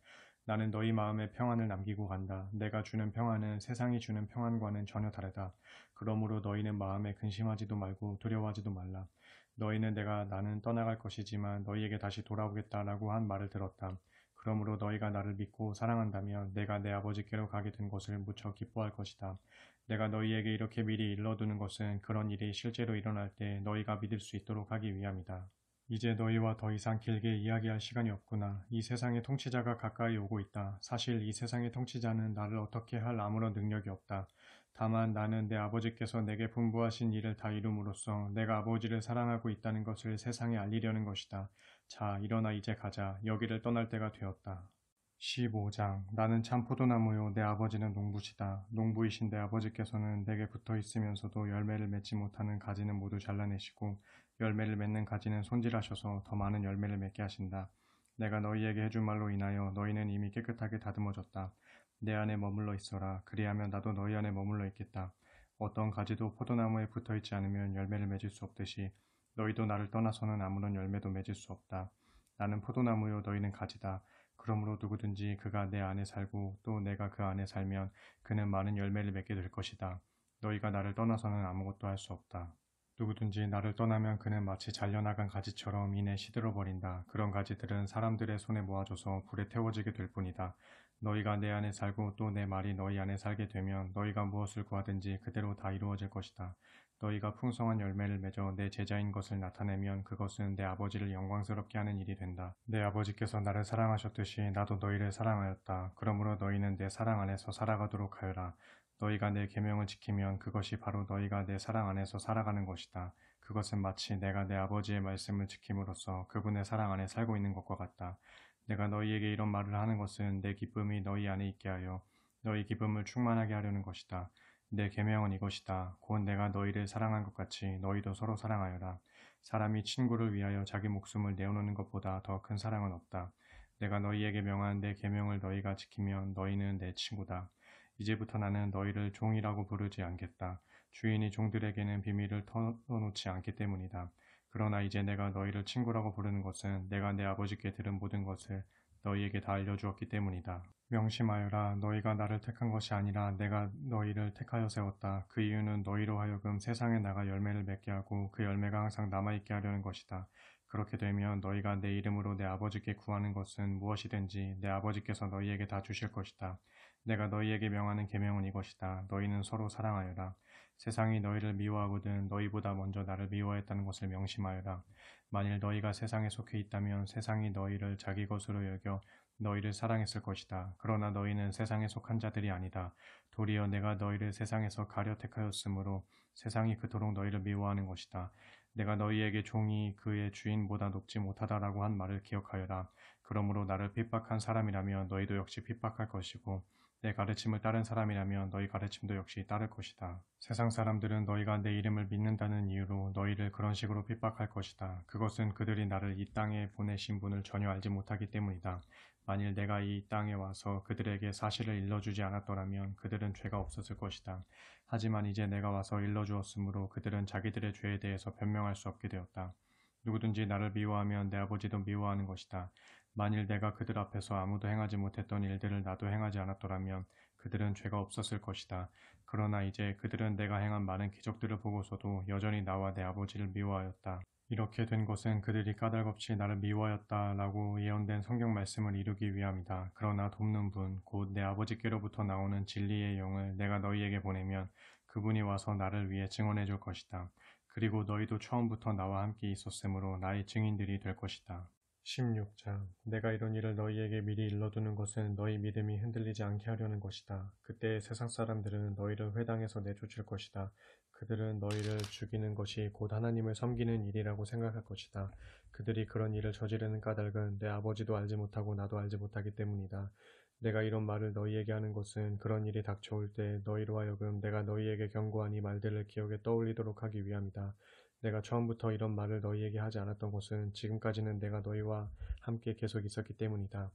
나는 너희 마음에 평안을 남기고 간다. 내가 주는 평안은 세상이 주는 평안과는 전혀 다르다. 그러므로 너희는 마음에 근심하지도 말고 두려워하지도 말라. 너희는 내가 나는 떠나갈 것이지만 너희에게 다시 돌아오겠다라고 한 말을 들었다. 그러므로 너희가 나를 믿고 사랑한다면 내가 내 아버지께로 가게 된 것을 무척 기뻐할 것이다. 내가 너희에게 이렇게 미리 일러두는 것은 그런 일이 실제로 일어날 때 너희가 믿을 수 있도록 하기 위함이다. 이제 너희와 더 이상 길게 이야기할 시간이 없구나. 이 세상의 통치자가 가까이 오고 있다. 사실 이 세상의 통치자는 나를 어떻게 할 아무런 능력이 없다. 다만 나는 내 아버지께서 내게 분부하신 일을 다 이룸으로써 내가 아버지를 사랑하고 있다는 것을 세상에 알리려는 것이다. 자, 일어나 이제 가자. 여기를 떠날 때가 되었다. 15장. 나는 참 포도나무요 내 아버지는 농부시다. 농부이신 내 아버지께서는 내게 붙어 있으면서도 열매를 맺지 못하는 가지는 모두 잘라내시고 열매를 맺는 가지는 손질하셔서 더 많은 열매를 맺게 하신다. 내가 너희에게 해준 말로 인하여 너희는 이미 깨끗하게 다듬어졌다. 내 안에 머물러 있어라. 그리하면 나도 너희 안에 머물러 있겠다. 어떤 가지도 포도나무에 붙어 있지 않으면 열매를 맺을 수 없듯이 너희도 나를 떠나서는 아무런 열매도 맺을 수 없다. 나는 포도나무요 너희는 가지다. 그러므로 누구든지 그가 내 안에 살고 또 내가 그 안에 살면 그는 많은 열매를 맺게 될 것이다. 너희가 나를 떠나서는 아무것도 할 수 없다. 누구든지 나를 떠나면 그는 마치 잘려나간 가지처럼 이내 시들어버린다. 그런 가지들은 사람들의 손에 모아져서 불에 태워지게 될 뿐이다. 너희가 내 안에 살고 또 내 말이 너희 안에 살게 되면 너희가 무엇을 구하든지 그대로 다 이루어질 것이다. 너희가 풍성한 열매를 맺어 내 제자인 것을 나타내면 그것은 내 아버지를 영광스럽게 하는 일이 된다. 내 아버지께서 나를 사랑하셨듯이 나도 너희를 사랑하였다. 그러므로 너희는 내 사랑 안에서 살아가도록 하여라. 너희가 내 계명을 지키면 그것이 바로 너희가 내 사랑 안에서 살아가는 것이다. 그것은 마치 내가 내 아버지의 말씀을 지킴으로써 그분의 사랑 안에 살고 있는 것과 같다. 내가 너희에게 이런 말을 하는 것은 내 기쁨이 너희 안에 있게 하여 너희 기쁨을 충만하게 하려는 것이다. 내 계명은 이것이다. 곧 내가 너희를 사랑한 것 같이 너희도 서로 사랑하여라. 사람이 친구를 위하여 자기 목숨을 내어놓는 것보다 더 큰 사랑은 없다. 내가 너희에게 명한 내 계명을 너희가 지키면 너희는 내 친구다. 이제부터 나는 너희를 종이라고 부르지 않겠다. 주인이 종들에게는 비밀을 털어놓지 않기 때문이다. 그러나 이제 내가 너희를 친구라고 부르는 것은 내가 내 아버지께 들은 모든 것을 너희에게 다 알려주었기 때문이다. 명심하여라. 너희가 나를 택한 것이 아니라 내가 너희를 택하여 세웠다. 그 이유는 너희로 하여금 세상에 나가 열매를 맺게 하고 그 열매가 항상 남아있게 하려는 것이다. 그렇게 되면 너희가 내 이름으로 내 아버지께 구하는 것은 무엇이든지 내 아버지께서 너희에게 다 주실 것이다. 내가 너희에게 명하는 계명은 이것이다. 너희는 서로 사랑하여라. 세상이 너희를 미워하거든 너희보다 먼저 나를 미워했다는 것을 명심하여라. 만일 너희가 세상에 속해 있다면 세상이 너희를 자기 것으로 여겨 너희를 사랑했을 것이다. 그러나 너희는 세상에 속한 자들이 아니다. 도리어 내가 너희를 세상에서 가려 택하였으므로 세상이 그토록 너희를 미워하는 것이다. 내가 너희에게 종이 그의 주인보다 높지 못하다라고 한 말을 기억하여라. 그러므로 나를 핍박한 사람이라면 너희도 역시 핍박할 것이고 내 가르침을 따른 사람이라면 너희 가르침도 역시 따를 것이다. 세상 사람들은 너희가 내 이름을 믿는다는 이유로 너희를 그런 식으로 핍박할 것이다. 그것은 그들이 나를 이 땅에 보내신 분을 전혀 알지 못하기 때문이다. 만일 내가 이 땅에 와서 그들에게 사실을 일러주지 않았더라면 그들은 죄가 없었을 것이다. 하지만 이제 내가 와서 일러주었으므로 그들은 자기들의 죄에 대해서 변명할 수 없게 되었다. 누구든지 나를 미워하면 내 아버지도 미워하는 것이다. 만일 내가 그들 앞에서 아무도 행하지 못했던 일들을 나도 행하지 않았더라면 그들은 죄가 없었을 것이다. 그러나 이제 그들은 내가 행한 많은 기적들을 보고서도 여전히 나와 내 아버지를 미워하였다. 이렇게 된 것은 그들이 까닭없이 나를 미워하였다라고 예언된 성경 말씀을 이루기 위함이다. 그러나 돕는 분, 곧 내 아버지께로부터 나오는 진리의 영을 내가 너희에게 보내면 그분이 와서 나를 위해 증언해 줄 것이다. 그리고 너희도 처음부터 나와 함께 있었으므로 나의 증인들이 될 것이다. 16장. 내가 이런 일을 너희에게 미리 일러두는 것은 너희 믿음이 흔들리지 않게 하려는 것이다. 그때 세상 사람들은 너희를 회당에서 내쫓을 것이다. 그들은 너희를 죽이는 것이 곧 하나님을 섬기는 일이라고 생각할 것이다. 그들이 그런 일을 저지르는 까닭은 내 아버지도 알지 못하고 나도 알지 못하기 때문이다. 내가 이런 말을 너희에게 하는 것은 그런 일이 닥쳐올 때 너희로 하여금 내가 너희에게 경고한 이 말들을 기억에 떠올리도록 하기 위함이다. 내가 처음부터 이런 말을 너희에게 하지 않았던 것은 지금까지는 내가 너희와 함께 계속 있었기 때문이다.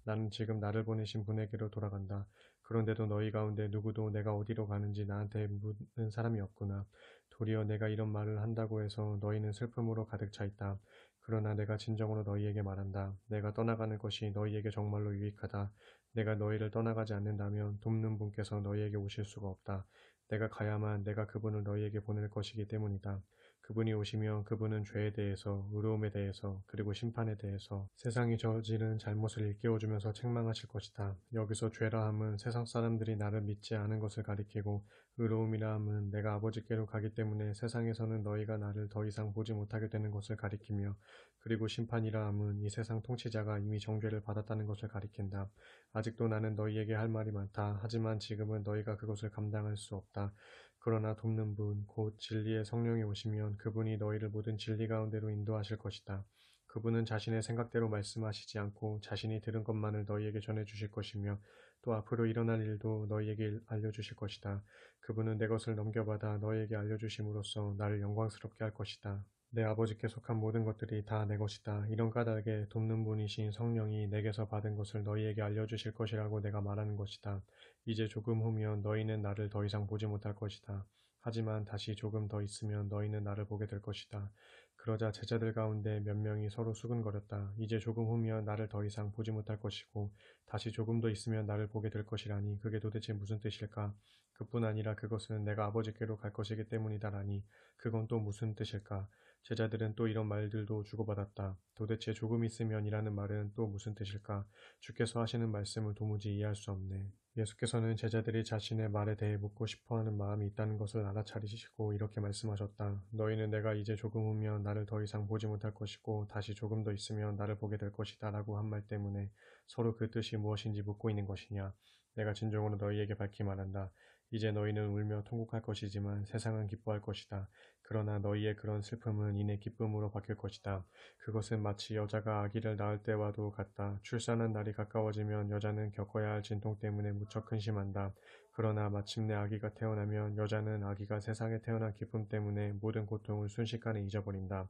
나는 지금 나를 보내신 분에게로 돌아간다. 그런데도 너희 가운데 누구도 내가 어디로 가는지 나한테 묻는 사람이 없구나. 도리어 내가 이런 말을 한다고 해서 너희는 슬픔으로 가득 차 있다. 그러나 내가 진정으로 너희에게 말한다. 내가 떠나가는 것이 너희에게 정말로 유익하다. 내가 너희를 떠나가지 않는다면 돕는 분께서 너희에게 오실 수가 없다. 내가 가야만 내가 그분을 너희에게 보낼 것이기 때문이다. 그분이 오시면 그분은 죄에 대해서, 의로움에 대해서, 그리고 심판에 대해서 세상이 저지른 잘못을 일깨워주면서 책망하실 것이다. 여기서 죄라 함은 세상 사람들이 나를 믿지 않은 것을 가리키고, 의로움이라 함은 내가 아버지께로 가기 때문에 세상에서는 너희가 나를 더 이상 보지 못하게 되는 것을 가리키며, 그리고 심판이라 함은 이 세상 통치자가 이미 정죄를 받았다는 것을 가리킨다. 아직도 나는 너희에게 할 말이 많다. 하지만 지금은 너희가 그것을 감당할 수 없다. 그러나 돕는 분, 곧 진리의 성령이 오시면 그분이 너희를 모든 진리 가운데로 인도하실 것이다. 그분은 자신의 생각대로 말씀하시지 않고 자신이 들은 것만을 너희에게 전해주실 것이며 또 앞으로 일어날 일도 너희에게 알려주실 것이다. 그분은 내 것을 넘겨받아 너희에게 알려주심으로써 나를 영광스럽게 할 것이다. 내 아버지께 속한 모든 것들이 다 내 것이다. 이런 까닭에 돕는 분이신 성령이 내게서 받은 것을 너희에게 알려주실 것이라고 내가 말하는 것이다. 이제 조금 후면 너희는 나를 더 이상 보지 못할 것이다. 하지만 다시 조금 더 있으면 너희는 나를 보게 될 것이다. 그러자 제자들 가운데 몇 명이 서로 수근거렸다. 이제 조금 후면 나를 더 이상 보지 못할 것이고 다시 조금 더 있으면 나를 보게 될 것이라니 그게 도대체 무슨 뜻일까? 그뿐 아니라 그것은 내가 아버지께로 갈 것이기 때문이다라니 그건 또 무슨 뜻일까? 제자들은 또 이런 말들도 주고받았다. 도대체 조금 있으면이라는 말은 또 무슨 뜻일까? 주께서 하시는 말씀을 도무지 이해할 수 없네. 예수께서는 제자들이 자신의 말에 대해 묻고 싶어하는 마음이 있다는 것을 알아차리시고 이렇게 말씀하셨다. 너희는 내가 이제 조금 후면 나를 더 이상 보지 못할 것이고 다시 조금 더 있으면 나를 보게 될 것이다 라고 한 말 때문에 서로 그 뜻이 무엇인지 묻고 있는 것이냐. 내가 진정으로 너희에게 밝히 말한다. 이제 너희는 울며 통곡할 것이지만 세상은 기뻐할 것이다. 그러나 너희의 그런 슬픔은 이내 기쁨으로 바뀔 것이다. 그것은 마치 여자가 아기를 낳을 때와도 같다. 출산한 날이 가까워지면 여자는 겪어야 할 진통 때문에 무척 근심한다. 그러나 마침내 아기가 태어나면 여자는 아기가 세상에 태어난 기쁨 때문에 모든 고통을 순식간에 잊어버린다.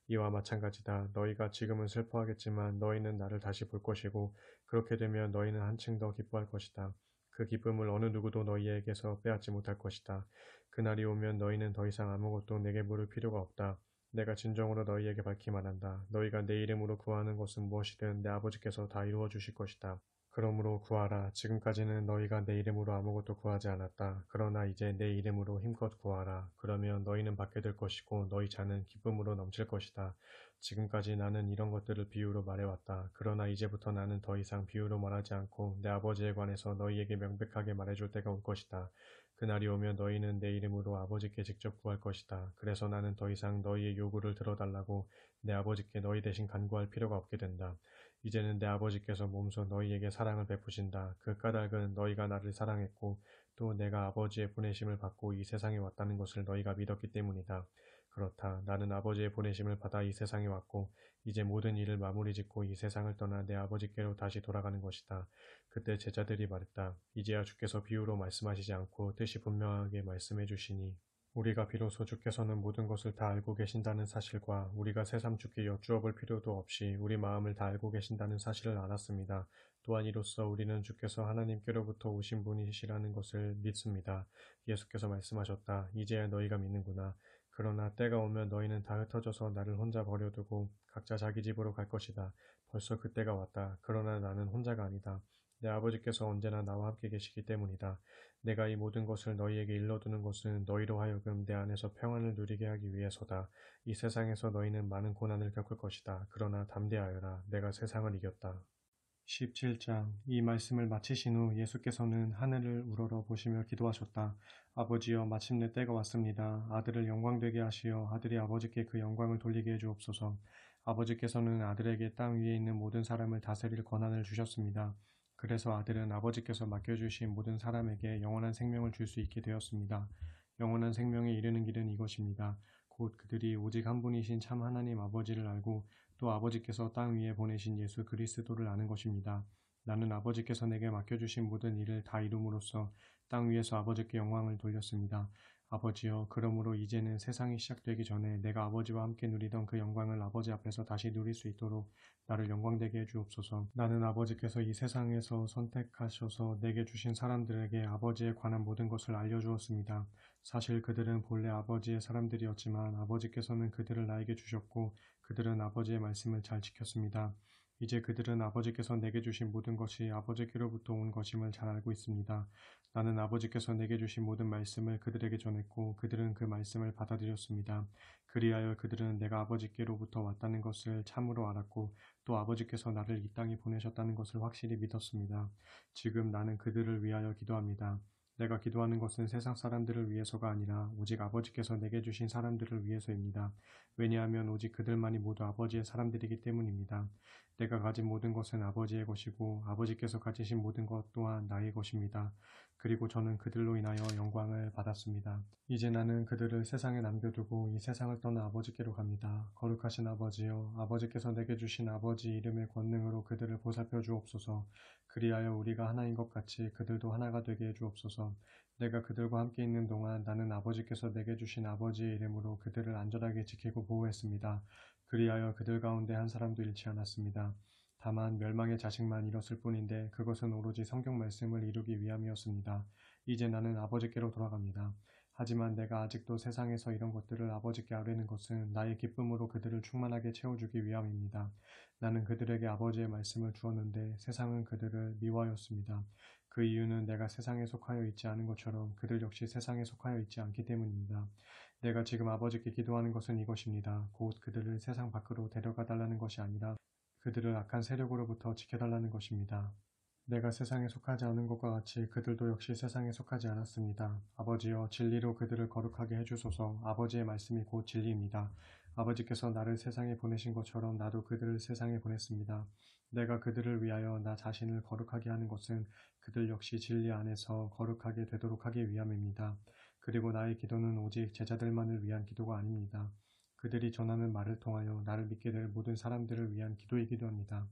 이와 마찬가지다. 너희가 지금은 슬퍼하겠지만 너희는 나를 다시 볼 것이고 그렇게 되면 너희는 한층 더 기뻐할 것이다. 그 기쁨을 어느 누구도 너희에게서 빼앗지 못할 것이다. 그날이 오면 너희는 더 이상 아무것도 내게 물을 필요가 없다. 내가 진정으로 너희에게 밝히 말한다. 너희가 내 이름으로 구하는 것은 무엇이든 내 아버지께서 다 이루어 주실 것이다. 그러므로 구하라. 지금까지는 너희가 내 이름으로 아무것도 구하지 않았다. 그러나 이제 내 이름으로 힘껏 구하라. 그러면 너희는 받게 될 것이고 너희 잔은 기쁨으로 넘칠 것이다. 지금까지 나는 이런 것들을 비유로 말해왔다. 그러나 이제부터 나는 더 이상 비유로 말하지 않고 내 아버지에 관해서 너희에게 명백하게 말해줄 때가 올 것이다. 그날이 오면 너희는 내 이름으로 아버지께 직접 구할 것이다. 그래서 나는 더 이상 너희의 요구를 들어달라고 내 아버지께 너희 대신 간구할 필요가 없게 된다. 이제는 내 아버지께서 몸소 너희에게 사랑을 베푸신다. 그 까닭은 너희가 나를 사랑했고 또 내가 아버지의 보내심을 받고 이 세상에 왔다는 것을 너희가 믿었기 때문이다. 그렇다. 나는 아버지의 보내심을 받아 이 세상에 왔고 이제 모든 일을 마무리 짓고 이 세상을 떠나 내 아버지께로 다시 돌아가는 것이다. 그때 제자들이 말했다. 이제야 주께서 비유로 말씀하시지 않고 뜻이 분명하게 말씀해 주시니 우리가 비로소 주께서는 모든 것을 다 알고 계신다는 사실과 우리가 새삼 주께 여쭈어 볼 필요도 없이 우리 마음을 다 알고 계신다는 사실을 알았습니다. 또한 이로써 우리는 주께서 하나님께로부터 오신 분이시라는 것을 믿습니다. 예수께서 말씀하셨다. 이제야 너희가 믿는구나. 그러나 때가 오면 너희는 다 흩어져서 나를 혼자 버려두고 각자 자기 집으로 갈 것이다. 벌써 그때가 왔다. 그러나 나는 혼자가 아니다. 내 아버지께서 언제나 나와 함께 계시기 때문이다. 내가 이 모든 것을 너희에게 일러두는 것은 너희로 하여금 내 안에서 평안을 누리게 하기 위해서다. 이 세상에서 너희는 많은 고난을 겪을 것이다. 그러나 담대하여라. 내가 세상을 이겼다. 17장. 이 말씀을 마치신 후 예수께서는 하늘을 우러러 보시며 기도하셨다. 아버지여, 마침내 때가 왔습니다. 아들을 영광되게 하시어 아들이 아버지께 그 영광을 돌리게 해주옵소서. 아버지께서는 아들에게 땅 위에 있는 모든 사람을 다스릴 권한을 주셨습니다. 그래서 아들은 아버지께서 맡겨주신 모든 사람에게 영원한 생명을 줄 수 있게 되었습니다. 영원한 생명에 이르는 길은 이것입니다. 곧 그들이 오직 한 분이신 참 하나님 아버지를 알고 또 아버지께서 땅 위에 보내신 예수 그리스도를 아는 것입니다. 나는 아버지께서 내게 맡겨주신 모든 일을 다 이룸으로써 땅 위에서 아버지께 영광을 돌렸습니다. 아버지여, 그러므로 이제는 세상이 시작되기 전에 내가 아버지와 함께 누리던 그 영광을 아버지 앞에서 다시 누릴 수 있도록 나를 영광되게 해주옵소서. 나는 아버지께서 이 세상에서 선택하셔서 내게 주신 사람들에게 아버지에 관한 모든 것을 알려주었습니다. 사실 그들은 본래 아버지의 사람들이었지만 아버지께서는 그들을 나에게 주셨고 그들은 아버지의 말씀을 잘 지켰습니다. 이제 그들은 아버지께서 내게 주신 모든 것이 아버지께로부터 온 것임을 잘 알고 있습니다. 나는 아버지께서 내게 주신 모든 말씀을 그들에게 전했고 그들은 그 말씀을 받아들였습니다. 그리하여 그들은 내가 아버지께로부터 왔다는 것을 참으로 알았고 또 아버지께서 나를 이 땅에 보내셨다는 것을 확실히 믿었습니다. 지금 나는 그들을 위하여 기도합니다. 내가 기도하는 것은 세상 사람들을 위해서가 아니라 오직 아버지께서 내게 주신 사람들을 위해서입니다. 왜냐하면 오직 그들만이 모두 아버지의 사람들이기 때문입니다. 내가 가진 모든 것은 아버지의 것이고 아버지께서 가지신 모든 것 또한 나의 것입니다. 그리고 저는 그들로 인하여 영광을 받았습니다. 이제 나는 그들을 세상에 남겨두고 이 세상을 떠나 아버지께로 갑니다. 거룩하신 아버지여, 아버지께서 내게 주신 아버지 이름의 권능으로 그들을 보살펴 주옵소서. 그리하여 우리가 하나인 것 같이 그들도 하나가 되게 해 주옵소서. 내가 그들과 함께 있는 동안 나는 아버지께서 내게 주신 아버지의 이름으로 그들을 안전하게 지키고 보호했습니다. 그리하여 그들 가운데 한 사람도 잃지 않았습니다. 다만 멸망의 자식만 잃었을 뿐인데 그것은 오로지 성경 말씀을 이루기 위함이었습니다. 이제 나는 아버지께로 돌아갑니다. 하지만 내가 아직도 세상에서 이런 것들을 아버지께 아뢰는 것은 나의 기쁨으로 그들을 충만하게 채워주기 위함입니다. 나는 그들에게 아버지의 말씀을 주었는데 세상은 그들을 미워하였습니다. 그 이유는 내가 세상에 속하여 있지 않은 것처럼 그들 역시 세상에 속하여 있지 않기 때문입니다. 내가 지금 아버지께 기도하는 것은 이것입니다. 곧 그들을 세상 밖으로 데려가 달라는 것이 아니라 그들을 악한 세력으로부터 지켜달라는 것입니다. 내가 세상에 속하지 않은 것과 같이 그들도 역시 세상에 속하지 않았습니다. 아버지여, 진리로 그들을 거룩하게 해주소서. 아버지의 말씀이 곧 진리입니다. 아버지께서 나를 세상에 보내신 것처럼 나도 그들을 세상에 보냈습니다. 내가 그들을 위하여 나 자신을 거룩하게 하는 것은 그들 역시 진리 안에서 거룩하게 되도록 하기 위함입니다. 그리고 나의 기도는 오직 제자들만을 위한 기도가 아닙니다. 그들이 전하는 말을 통하여 나를 믿게 될 모든 사람들을 위한 기도이기도 합니다.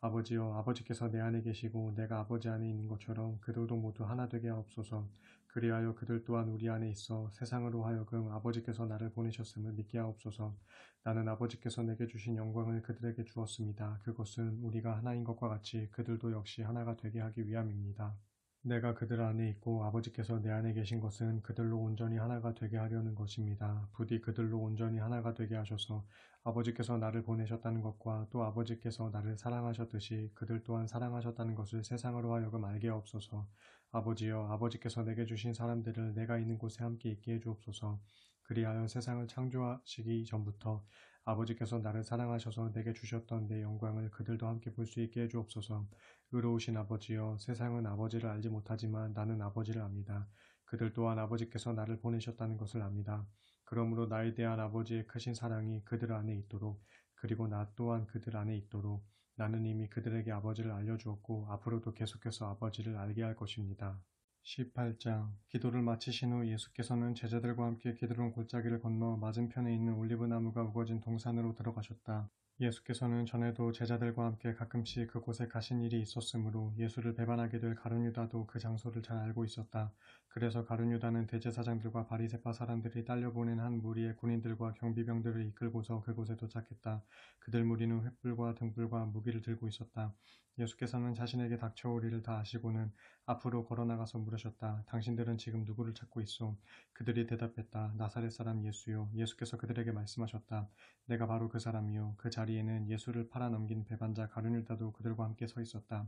아버지여, 아버지께서 내 안에 계시고 내가 아버지 안에 있는 것처럼 그들도 모두 하나 되게 하옵소서. 그리하여 그들 또한 우리 안에 있어 세상으로 하여금 아버지께서 나를 보내셨음을 믿게 하옵소서. 나는 아버지께서 내게 주신 영광을 그들에게 주었습니다. 그것은 우리가 하나인 것과 같이 그들도 역시 하나가 되게 하기 위함입니다. 내가 그들 안에 있고 아버지께서 내 안에 계신 것은 그들로 온전히 하나가 되게 하려는 것입니다. 부디 그들로 온전히 하나가 되게 하셔서 아버지께서 나를 보내셨다는 것과 또 아버지께서 나를 사랑하셨듯이 그들 또한 사랑하셨다는 것을 세상으로 하여금 알게 하옵소서. 아버지여, 아버지께서 내게 주신 사람들을 내가 있는 곳에 함께 있게 해주옵소서. 그리하여 세상을 창조하시기 전부터 아버지께서 나를 사랑하셔서 내게 주셨던 내 영광을 그들도 함께 볼 수 있게 해주옵소서. 의로우신 아버지여, 세상은 아버지를 알지 못하지만 나는 아버지를 압니다. 그들 또한 아버지께서 나를 보내셨다는 것을 압니다. 그러므로 나에 대한 아버지의 크신 사랑이 그들 안에 있도록, 그리고 나 또한 그들 안에 있도록 나는 이미 그들에게 아버지를 알려주었고 앞으로도 계속해서 아버지를 알게 할 것입니다. 18장. 기도를 마치신 후 예수께서는 제자들과 함께 기드론 골짜기를 건너 맞은편에 있는 올리브나무가 우거진 동산으로 들어가셨다. 예수께서는 전에도 제자들과 함께 가끔씩 그곳에 가신 일이 있었으므로 예수를 배반하게 될 가룟 유다도 그 장소를 잘 알고 있었다. 그래서 가룟 유다는 대제사장들과 바리새파 사람들이 딸려보낸 한 무리의 군인들과 경비병들을 이끌고서 그곳에 도착했다. 그들 무리는 횃불과 등불과 무기를 들고 있었다. 예수께서는 자신에게 닥쳐올 일을 다 아시고는 앞으로 걸어나가서 물으셨다. 당신들은 지금 누구를 찾고 있소? 그들이 대답했다. 나사렛 사람 예수요. 예수께서 그들에게 말씀하셨다. 내가 바로 그 사람이요. 그 자리에 자리에는 예수를 팔아 넘긴 배반자 가룟유다도 그들과 함께 서 있었다.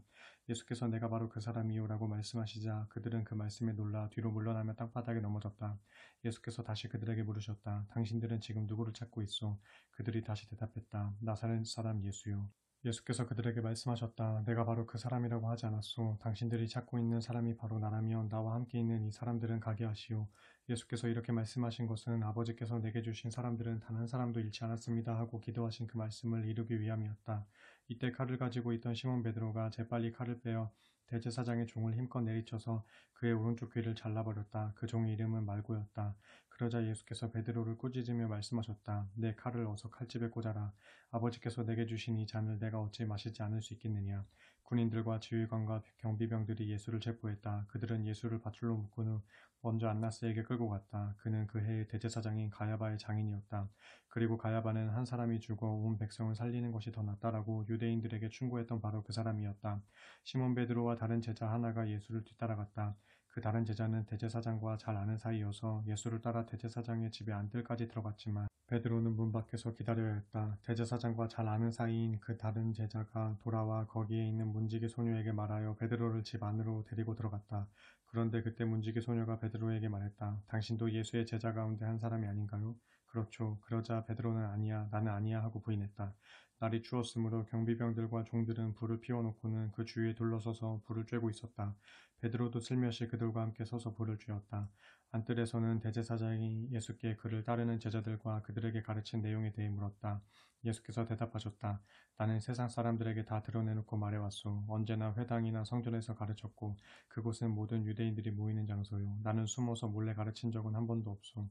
예수께서 내가 바로 그 사람이요라고 말씀하시자 그들은 그 말씀에 놀라 뒤로 물러나며 땅바닥에 넘어졌다. 예수께서 다시 그들에게 물으셨다. 당신들은 지금 누구를 찾고 있소? 그들이 다시 대답했다. 나사렛 사람 예수요. 예수께서 그들에게 말씀하셨다. 내가 바로 그 사람이라고 하지 않았소. 당신들이 찾고 있는 사람이 바로 나라면 나와 함께 있는 이 사람들은 가게 하시오. 예수께서 이렇게 말씀하신 것은 아버지께서 내게 주신 사람들은 단 한 사람도 잃지 않았습니다 하고 기도하신 그 말씀을 이루기 위함이었다. 이때 칼을 가지고 있던 시몬 베드로가 재빨리 칼을 빼어 대제사장의 종을 힘껏 내리쳐서 그의 오른쪽 귀를 잘라버렸다. 그 종의 이름은 말고였다. 그러자 예수께서 베드로를 꾸짖으며 말씀하셨다. 내 칼을 어서 칼집에 꽂아라. 아버지께서 내게 주신 이 잔을 내가 어찌 마시지 않을 수 있겠느냐. 군인들과 지휘관과 경비병들이 예수를 체포했다. 그들은 예수를 밧줄로 묶은 후 먼저 안나스에게 끌고 갔다. 그는 그 해의 대제사장인 가야바의 장인이었다. 그리고 가야바는 한 사람이 죽어 온 백성을 살리는 것이 더 낫다라고 유대인들에게 충고했던 바로 그 사람이었다. 시몬 베드로와 다른 제자 하나가 예수를 뒤따라갔다. 그 다른 제자는 대제사장과 잘 아는 사이여서 예수를 따라 대제사장의 집에 안뜰까지 들어갔지만 베드로는 문 밖에서 기다려야 했다. 대제사장과 잘 아는 사이인 그 다른 제자가 돌아와 거기에 있는 문지기 소녀에게 말하여 베드로를 집 안으로 데리고 들어갔다. 그런데 그때 문지기 소녀가 베드로에게 말했다. 당신도 예수의 제자 가운데 한 사람이 아닌가요? 그렇죠. 그러자 베드로는 아니야, 나는 아니야 하고 부인했다. 날이 추웠으므로 경비병들과 종들은 불을 피워놓고는 그 주위에 둘러서서 불을 쬐고 있었다. 베드로도 슬며시 그들과 함께 서서 불을 쬐었다. 안뜰에서는 대제사장이 예수께 그를 따르는 제자들과 그들에게 가르친 내용에 대해 물었다. 예수께서 대답하셨다. 나는 세상 사람들에게 다 드러내놓고 말해왔소. 언제나 회당이나 성전에서 가르쳤고 그곳은 모든 유대인들이 모이는 장소요. 나는 숨어서 몰래 가르친 적은 한 번도 없소.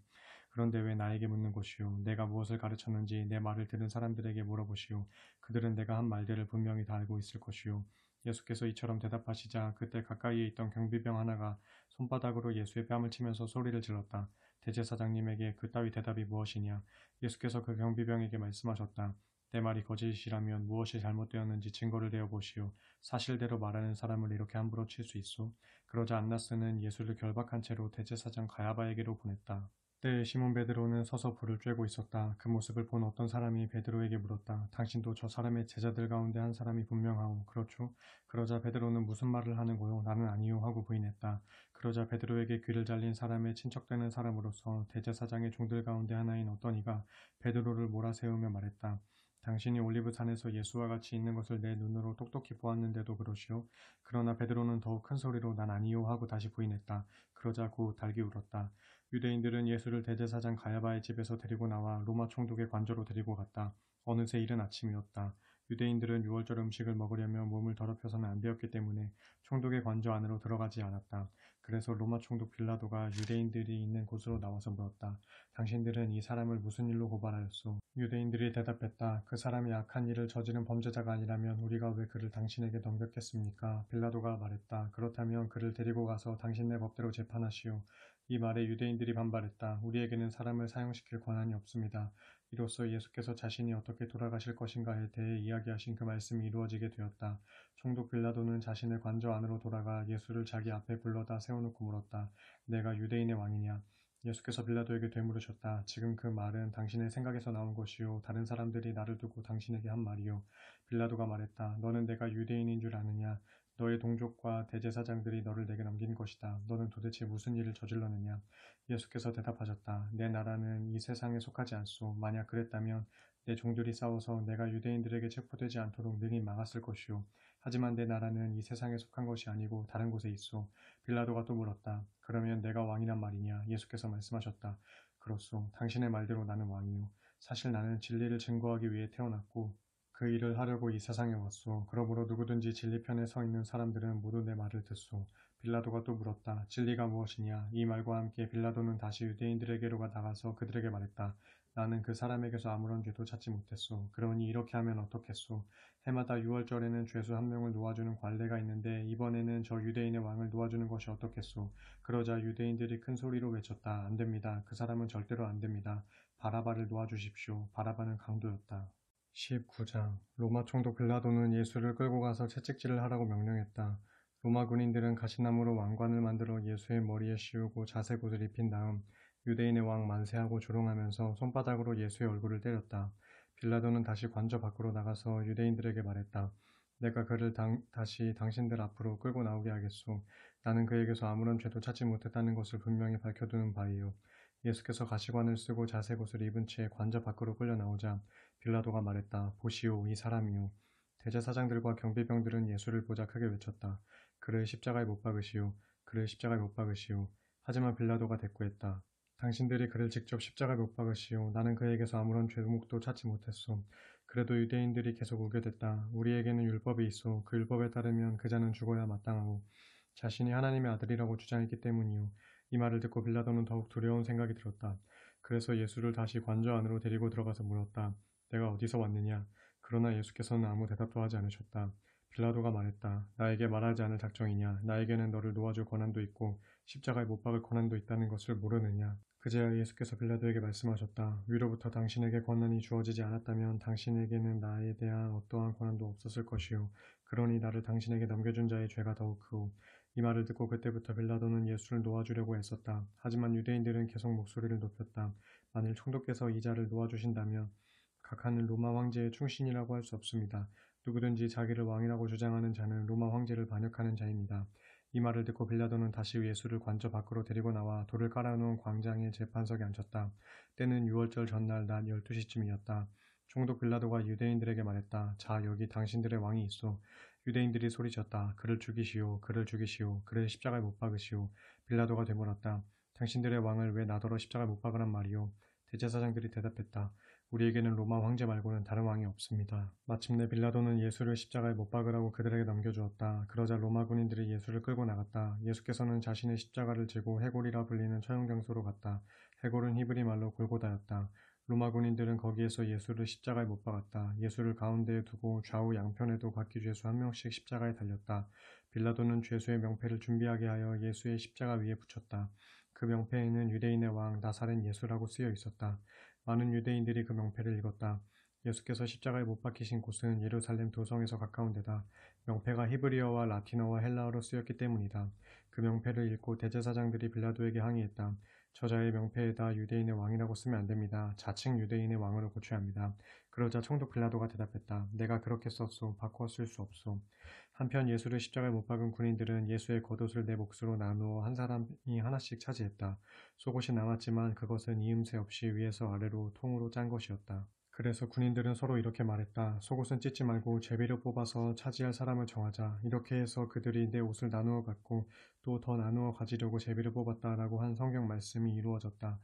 그런데 왜 나에게 묻는 것이오? 내가 무엇을 가르쳤는지 내 말을 들은 사람들에게 물어보시오. 그들은 내가 한 말들을 분명히 다 알고 있을 것이오. 예수께서 이처럼 대답하시자 그때 가까이에 있던 경비병 하나가 손바닥으로 예수의 뺨을 치면서 소리를 질렀다. 대제사장님에게 그따위 대답이 무엇이냐? 예수께서 그 경비병에게 말씀하셨다. 내 말이 거짓이라면 무엇이 잘못되었는지 증거를 대어 보시오. 사실대로 말하는 사람을 이렇게 함부로 칠 수 있소? 그러자 안나스는 예수를 결박한 채로 대제사장 가야바에게로 보냈다. 그때 시몬 베드로는 서서 불을 쬐고 있었다. 그 모습을 본 어떤 사람이 베드로에게 물었다. 당신도 저 사람의 제자들 가운데 한 사람이 분명하오. 그렇죠? 그러자 베드로는 무슨 말을 하는 거요? 나는 아니요 하고 부인했다. 그러자 베드로에게 귀를 잘린 사람의 친척되는 사람으로서 대제사장의 종들 가운데 하나인 어떤 이가 베드로를 몰아세우며 말했다. 당신이 올리브산에서 예수와 같이 있는 것을 내 눈으로 똑똑히 보았는데도 그러시오? 그러나 베드로는 더욱 큰 소리로 난 아니요 하고 다시 부인했다. 그러자 곧 달기 울었다. 유대인들은 예수를 대제사장 가야바의 집에서 데리고 나와 로마 총독의 관저로 데리고 갔다. 어느새 이른 아침이었다. 유대인들은 유월절 음식을 먹으려면 몸을 더럽혀서는 안 되었기 때문에 총독의 관저 안으로 들어가지 않았다. 그래서 로마 총독 빌라도가 유대인들이 있는 곳으로 나와서 물었다. 당신들은 이 사람을 무슨 일로 고발하였소? 유대인들이 대답했다. 그 사람이 악한 일을 저지른 범죄자가 아니라면 우리가 왜 그를 당신에게 넘겼겠습니까? 빌라도가 말했다. 그렇다면 그를 데리고 가서 당신네 법대로 재판하시오. 이 말에 유대인들이 반발했다. 우리에게는 사람을 사형시킬 권한이 없습니다. 이로써 예수께서 자신이 어떻게 돌아가실 것인가에 대해 이야기하신 그 말씀이 이루어지게 되었다. 총독 빌라도는 자신의 관저 안으로 돌아가 예수를 자기 앞에 불러다 세워놓고 물었다. 내가 유대인의 왕이냐? 예수께서 빌라도에게 되물으셨다. 지금 그 말은 당신의 생각에서 나온 것이요. 다른 사람들이 나를 두고 당신에게 한 말이요. 빌라도가 말했다. 너는 내가 유대인인 줄 아느냐? 너의 동족과 대제사장들이 너를 내게 넘긴 것이다. 너는 도대체 무슨 일을 저질렀느냐? 예수께서 대답하셨다. 내 나라는 이 세상에 속하지 않소. 만약 그랬다면 내 종들이 싸워서 내가 유대인들에게 체포되지 않도록 능히 막았을 것이오. 하지만 내 나라는 이 세상에 속한 것이 아니고 다른 곳에 있소. 빌라도가 또 물었다. 그러면 내가 왕이란 말이냐? 예수께서 말씀하셨다. 그렇소. 당신의 말대로 나는 왕이요. 사실 나는 진리를 증거하기 위해 태어났고 그 일을 하려고 이 세상에 왔소. 그러므로 누구든지 진리 편에 서 있는 사람들은 모두 내 말을 듣소. 빌라도가 또 물었다. 진리가 무엇이냐? 이 말과 함께 빌라도는 다시 유대인들에게로 나가서 그들에게 말했다. 나는 그 사람에게서 아무런 죄도 찾지 못했소. 그러니 이렇게 하면 어떻겠소? 해마다 유월절에는 죄수 한 명을 놓아주는 관례가 있는데 이번에는 저 유대인의 왕을 놓아주는 것이 어떻겠소? 그러자 유대인들이 큰 소리로 외쳤다. 안 됩니다. 그 사람은 절대로 안 됩니다. 바라바를 놓아주십시오. 바라바는 강도였다. 19장 로마 총독 빌라도는 예수를 끌고 가서 채찍질을 하라고 명령했다. 로마 군인들은 가시나무로 왕관을 만들어 예수의 머리에 씌우고 자색 옷을 입힌 다음 유대인의 왕 만세하고 조롱하면서 손바닥으로 예수의 얼굴을 때렸다. 빌라도는 다시 관저 밖으로 나가서 유대인들에게 말했다. 내가 그를 다시 당신들 앞으로 끌고 나오게 하겠소. 나는 그에게서 아무런 죄도 찾지 못했다는 것을 분명히 밝혀두는 바이요. 예수께서 가시관을 쓰고 자색 옷을 입은 채 관저 밖으로 끌려 나오자 빌라도가 말했다. 보시오, 이 사람이요. 대제사장들과 경비병들은 예수를 보자 크게 외쳤다. 그를 십자가에 못 박으시오. 그를 십자가에 못 박으시오. 하지만 빌라도가 대꾸했다. 당신들이 그를 직접 십자가에 못 박으시오. 나는 그에게서 아무런 죄목도 찾지 못했소. 그래도 유대인들이 계속 우겨댔다. 우리에게는 율법이 있어. 그 율법에 따르면 그자는 죽어야 마땅하고 자신이 하나님의 아들이라고 주장했기 때문이요. 이 말을 듣고 빌라도는 더욱 두려운 생각이 들었다. 그래서 예수를 다시 관저 안으로 데리고 들어가서 물었다. 내가 어디서 왔느냐? 그러나 예수께서는 아무 대답도 하지 않으셨다. 빌라도가 말했다. 나에게 말하지 않을 작정이냐? 나에게는 너를 놓아줄 권한도 있고 십자가에 못 박을 권한도 있다는 것을 모르느냐? 그제야 예수께서 빌라도에게 말씀하셨다. 위로부터 당신에게 권한이 주어지지 않았다면 당신에게는 나에 대한 어떠한 권한도 없었을 것이요. 그러니 나를 당신에게 넘겨준 자의 죄가 더욱 크오. 이 말을 듣고 그때부터 빌라도는 예수를 놓아주려고 애썼다. 하지만 유대인들은 계속 목소리를 높였다. 만일 총독께서 이 자를 놓아주신다면 각하는 로마 황제의 충신이라고 할 수 없습니다. 누구든지 자기를 왕이라고 주장하는 자는 로마 황제를 반역하는 자입니다. 이 말을 듣고 빌라도는 다시 예수를 관저 밖으로 데리고 나와 돌을 깔아놓은 광장의 재판석에 앉혔다. 때는 유월절 전날 낮 12시쯤이었다. 총독 빌라도가 유대인들에게 말했다. 자, 여기 당신들의 왕이 있어. 유대인들이 소리쳤다. 그를 죽이시오. 그를 죽이시오. 그를 십자가에 못 박으시오. 빌라도가 되물었다. 당신들의 왕을 왜 나더러 십자가에 못 박으란 말이오. 대제사장들이 대답했다. 우리에게는 로마 황제 말고는 다른 왕이 없습니다. 마침내 빌라도는 예수를 십자가에 못 박으라고 그들에게 넘겨주었다. 그러자 로마 군인들이 예수를 끌고 나갔다. 예수께서는 자신의 십자가를 지고 해골이라 불리는 처형 장소로 갔다. 해골은 히브리 말로 골고다였다. 로마 군인들은 거기에서 예수를 십자가에 못 박았다. 예수를 가운데에 두고 좌우 양편에도 각기 죄수 한 명씩 십자가에 달렸다. 빌라도는 죄수의 명패를 준비하게 하여 예수의 십자가 위에 붙였다. 그 명패에는 유대인의 왕 나사렛 예수라고 쓰여 있었다. 많은 유대인들이 그 명패를 읽었다. 예수께서 십자가에 못 박히신 곳은 예루살렘 도성에서 가까운 데다. 명패가 히브리어와 라틴어와 헬라어로 쓰였기 때문이다. 그 명패를 읽고 대제사장들이 빌라도에게 항의했다. 저자의 명패에다 유대인의 왕이라고 쓰면 안 됩니다. 자칭 유대인의 왕으로 고쳐야 합니다. 그러자 총독 빌라도가 대답했다. 내가 그렇게 썼소. 바꿔 쓸 수 없소. 한편 예수를 십자가에 못 박은 군인들은 예수의 겉옷을 네 몫으로 나누어 한 사람이 하나씩 차지했다. 속옷이 남았지만 그것은 이음새 없이 위에서 아래로 통으로 짠 것이었다. 그래서 군인들은 서로 이렇게 말했다. 속옷은 찢지 말고 제비를 뽑아서 차지할 사람을 정하자. 이렇게 해서 그들이 내 옷을 나누어 갖고 또 더 나누어 가지려고 제비를 뽑았다라고 한 성경 말씀이 이루어졌다.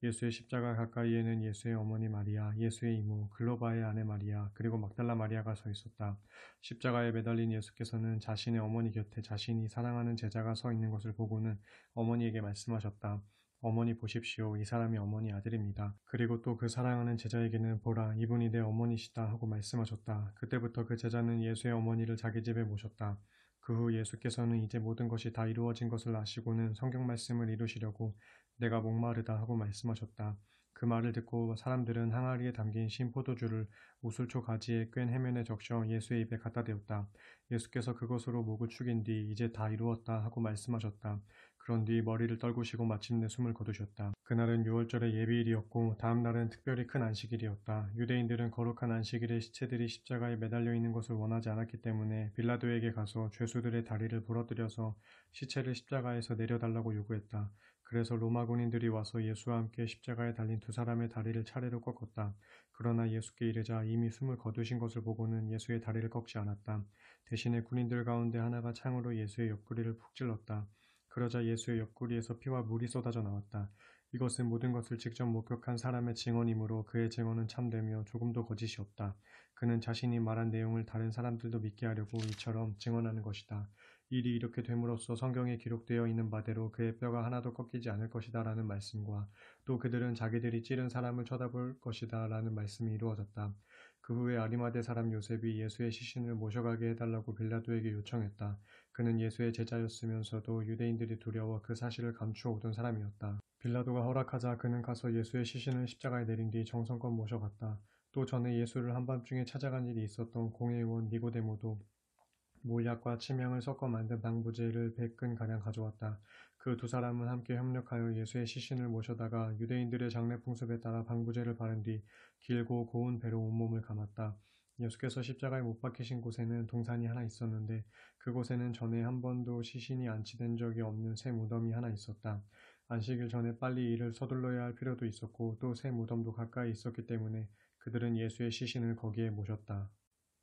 예수의 십자가 가까이에는 예수의 어머니 마리아, 예수의 이모, 글로바의 아내 마리아, 그리고 막달라 마리아가 서 있었다. 십자가에 매달린 예수께서는 자신의 어머니 곁에 자신이 사랑하는 제자가 서 있는 것을 보고는 어머니에게 말씀하셨다. 어머니 보십시오. 이 사람이 어머니 아들입니다. 그리고 또 그 사랑하는 제자에게는 보라, 이분이 내 어머니시다 하고 말씀하셨다. 그때부터 그 제자는 예수의 어머니를 자기 집에 모셨다. 그 후 예수께서는 이제 모든 것이 다 이루어진 것을 아시고는 성경 말씀을 이루시려고 내가 목마르다 하고 말씀하셨다. 그 말을 듣고 사람들은 항아리에 담긴 신 포도주를 우슬초 가지에 꿰 해면에 적셔 예수의 입에 갖다 대었다. 예수께서 그것으로 목을 축인 뒤 이제 다 이루었다 하고 말씀하셨다. 그런 뒤 머리를 떨구시고 마침내 숨을 거두셨다. 그날은 유월절의 예비일이었고 다음 날은 특별히 큰 안식일이었다. 유대인들은 거룩한 안식일에 시체들이 십자가에 매달려 있는 것을 원하지 않았기 때문에 빌라도에게 가서 죄수들의 다리를 부러뜨려서 시체를 십자가에서 내려달라고 요구했다. 그래서 로마 군인들이 와서 예수와 함께 십자가에 달린 두 사람의 다리를 차례로 꺾었다. 그러나 예수께 이르자 이미 숨을 거두신 것을 보고는 예수의 다리를 꺾지 않았다. 대신에 군인들 가운데 하나가 창으로 예수의 옆구리를 푹 찔렀다. 그러자 예수의 옆구리에서 피와 물이 쏟아져 나왔다. 이것은 모든 것을 직접 목격한 사람의 증언이므로 그의 증언은 참되며 조금도 거짓이 없다. 그는 자신이 말한 내용을 다른 사람들도 믿게 하려고 이처럼 증언하는 것이다. 일이 이렇게 됨으로써 성경에 기록되어 있는 바대로 그의 뼈가 하나도 꺾이지 않을 것이다 라는 말씀과 또 그들은 자기들이 찌른 사람을 쳐다볼 것이다 라는 말씀이 이루어졌다. 그 후에 아리마대 사람 요셉이 예수의 시신을 모셔가게 해달라고 빌라도에게 요청했다. 그는 예수의 제자였으면서도 유대인들이 두려워 그 사실을 감추어 오던 사람이었다. 빌라도가 허락하자 그는 가서 예수의 시신을 십자가에 내린 뒤 정성껏 모셔갔다. 또 전에 예수를 한밤중에 찾아간 일이 있었던 공회의원 니고데모도 몰약과 침향을 섞어 만든 방부제를 100근가량 가져왔다. 그 두 사람은 함께 협력하여 예수의 시신을 모셔다가 유대인들의 장례 풍습에 따라 방부제를 바른 뒤 길고 고운 배로 온몸을 감았다. 예수께서 십자가에 못 박히신 곳에는 동산이 하나 있었는데 그곳에는 전에 한 번도 시신이 안치된 적이 없는 새 무덤이 하나 있었다. 안식일 전에 빨리 일을 서둘러야 할 필요도 있었고 또 새 무덤도 가까이 있었기 때문에 그들은 예수의 시신을 거기에 모셨다.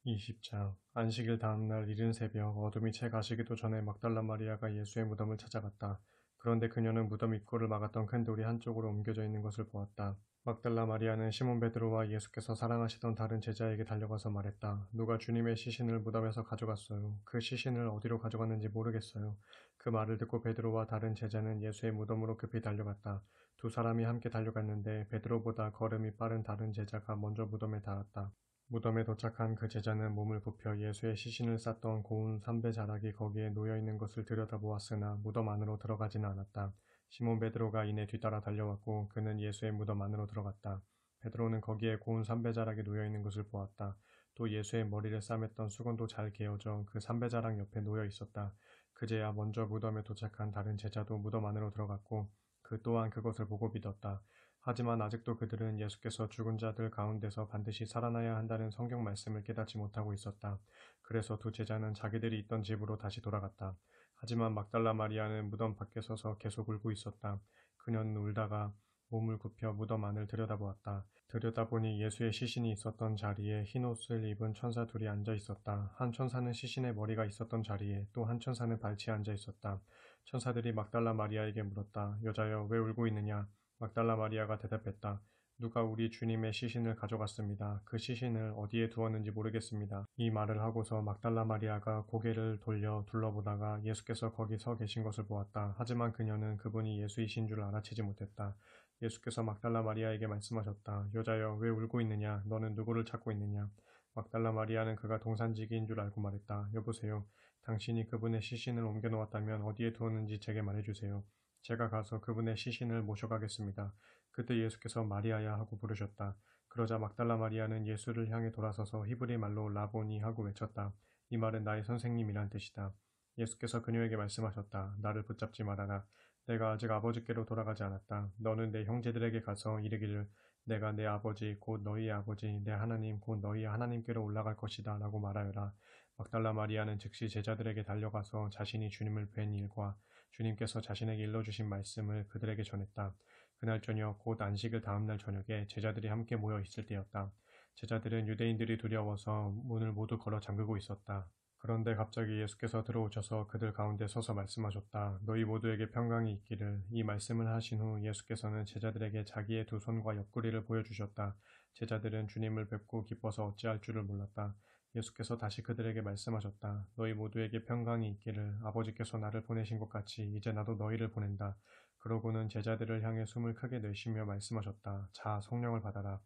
20장 안식일 다음날 이른 새벽 어둠이 채 가시기도 전에 막달라 마리아가 예수의 무덤을 찾아갔다. 그런데 그녀는 무덤 입구를 막았던 큰 돌이 한쪽으로 옮겨져 있는 것을 보았다. 막달라 마리아는 시몬 베드로와 예수께서 사랑하시던 다른 제자에게 달려가서 말했다. 누가 주님의 시신을 무덤에서 가져갔어요. 그 시신을 어디로 가져갔는지 모르겠어요. 그 말을 듣고 베드로와 다른 제자는 예수의 무덤으로 급히 달려갔다. 두 사람이 함께 달려갔는데 베드로보다 걸음이 빠른 다른 제자가 먼저 무덤에 닿았다. 무덤에 도착한 그 제자는 몸을 굽혀 예수의 시신을 쌌던 고운 삼배 자락이 거기에 놓여있는 것을 들여다보았으나 무덤 안으로 들어가지는 않았다. 시몬 베드로가 이내 뒤따라 달려왔고 그는 예수의 무덤 안으로 들어갔다. 베드로는 거기에 고운 삼배 자락이 놓여있는 것을 보았다. 또 예수의 머리를 싸맸던 수건도 잘 개어져 그 삼배 자락 옆에 놓여 있었다. 그제야 먼저 무덤에 도착한 다른 제자도 무덤 안으로 들어갔고 그 또한 그것을 보고 믿었다. 하지만 아직도 그들은 예수께서 죽은 자들 가운데서 반드시 살아나야 한다는 성경 말씀을 깨닫지 못하고 있었다. 그래서 두 제자는 자기들이 있던 집으로 다시 돌아갔다. 하지만 막달라 마리아는 무덤 밖에 서서 계속 울고 있었다. 그녀는 울다가 몸을 굽혀 무덤 안을 들여다보았다. 들여다보니 예수의 시신이 있었던 자리에 흰 옷을 입은 천사 둘이 앉아 있었다. 한 천사는 시신의 머리가 있었던 자리에 또 한 천사는 발치에 앉아 있었다. 천사들이 막달라 마리아에게 물었다. 여자여, 왜 울고 있느냐? 막달라 마리아가 대답했다. 누가 우리 주님의 시신을 가져갔습니다. 그 시신을 어디에 두었는지 모르겠습니다. 이 말을 하고서 막달라 마리아가 고개를 돌려 둘러보다가 예수께서 거기 서 계신 것을 보았다. 하지만 그녀는 그분이 예수이신 줄 알아채지 못했다. 예수께서 막달라 마리아에게 말씀하셨다. 여자여, 왜 울고 있느냐? 너는 누구를 찾고 있느냐? 막달라 마리아는 그가 동산지기인 줄 알고 말했다. 여보세요. 당신이 그분의 시신을 옮겨 놓았다면 어디에 두었는지 제게 말해주세요. 제가 가서 그분의 시신을 모셔가겠습니다. 그때 예수께서 마리아야 하고 부르셨다. 그러자 막달라 마리아는 예수를 향해 돌아서서 히브리 말로 라보니 하고 외쳤다. 이 말은 나의 선생님이란 뜻이다. 예수께서 그녀에게 말씀하셨다. 나를 붙잡지 말아라. 내가 아직 아버지께로 돌아가지 않았다. 너는 내 형제들에게 가서 이르기를 내가 내 아버지 곧 너희의 아버지 내 하나님 곧 너희의 하나님께로 올라갈 것이다 라고 말하여라. 막달라 마리아는 즉시 제자들에게 달려가서 자신이 주님을 뵌 일과 주님께서 자신에게 일러주신 말씀을 그들에게 전했다. 그날 저녁 곧 안식일 다음날 저녁에 제자들이 함께 모여 있을 때였다. 제자들은 유대인들이 두려워서 문을 모두 걸어 잠그고 있었다. 그런데 갑자기 예수께서 들어오셔서 그들 가운데 서서 말씀하셨다. 너희 모두에게 평강이 있기를. 이 말씀을 하신 후 예수께서는 제자들에게 자기의 두 손과 옆구리를 보여주셨다. 제자들은 주님을 뵙고 기뻐서 어찌할 줄을 몰랐다. 예수께서 다시 그들에게 말씀하셨다. 너희 모두에게 평강이 있기를. 아버지께서 나를 보내신 것 같이 이제 나도 너희를 보낸다. 그러고는 제자들을 향해 숨을 크게 내쉬며 말씀하셨다. 자, 성령을 받아라.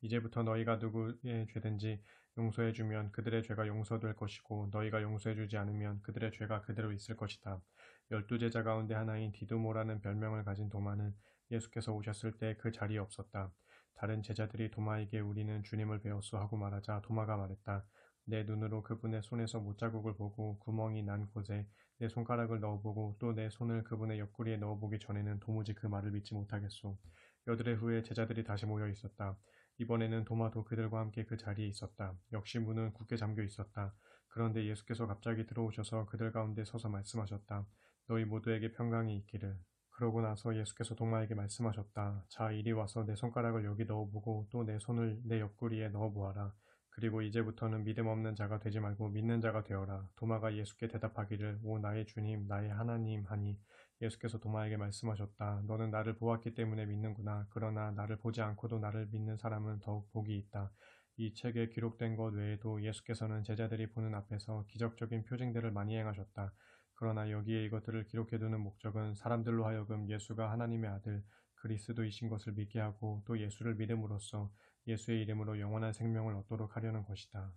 이제부터 너희가 누구의 죄든지 용서해주면 그들의 죄가 용서될 것이고 너희가 용서해주지 않으면 그들의 죄가 그대로 있을 것이다. 12제자 가운데 하나인 디두모라는 별명을 가진 도마는 예수께서 오셨을 때 그 자리에 없었다. 다른 제자들이 도마에게 우리는 주님을 배웠소 하고 말하자 도마가 말했다. 내 눈으로 그분의 손에서 못자국을 보고 구멍이 난 곳에 내 손가락을 넣어보고 또 내 손을 그분의 옆구리에 넣어보기 전에는 도무지 그 말을 믿지 못하겠소. 여드레 후에 제자들이 다시 모여 있었다. 이번에는 도마도 그들과 함께 그 자리에 있었다. 역시 문은 굳게 잠겨 있었다. 그런데 예수께서 갑자기 들어오셔서 그들 가운데 서서 말씀하셨다. 너희 모두에게 평강이 있기를. 그러고 나서 예수께서 도마에게 말씀하셨다. 자, 이리 와서 내 손가락을 여기 넣어보고 또 내 손을 내 옆구리에 넣어보아라. 그리고 이제부터는 믿음 없는 자가 되지 말고 믿는 자가 되어라. 도마가 예수께 대답하기를 오 나의 주님 나의 하나님 하니 예수께서 도마에게 말씀하셨다. 너는 나를 보았기 때문에 믿는구나. 그러나 나를 보지 않고도 나를 믿는 사람은 더욱 복이 있다. 이 책에 기록된 것 외에도 예수께서는 제자들이 보는 앞에서 기적적인 표징들을 많이 행하셨다. 그러나 여기에 이것들을 기록해두는 목적은 사람들로 하여금 예수가 하나님의 아들 그리스도이신 것을 믿게 하고 또 예수를 믿음으로써 예수의 이름으로 영원한 생명을 얻도록 하려는 것이다.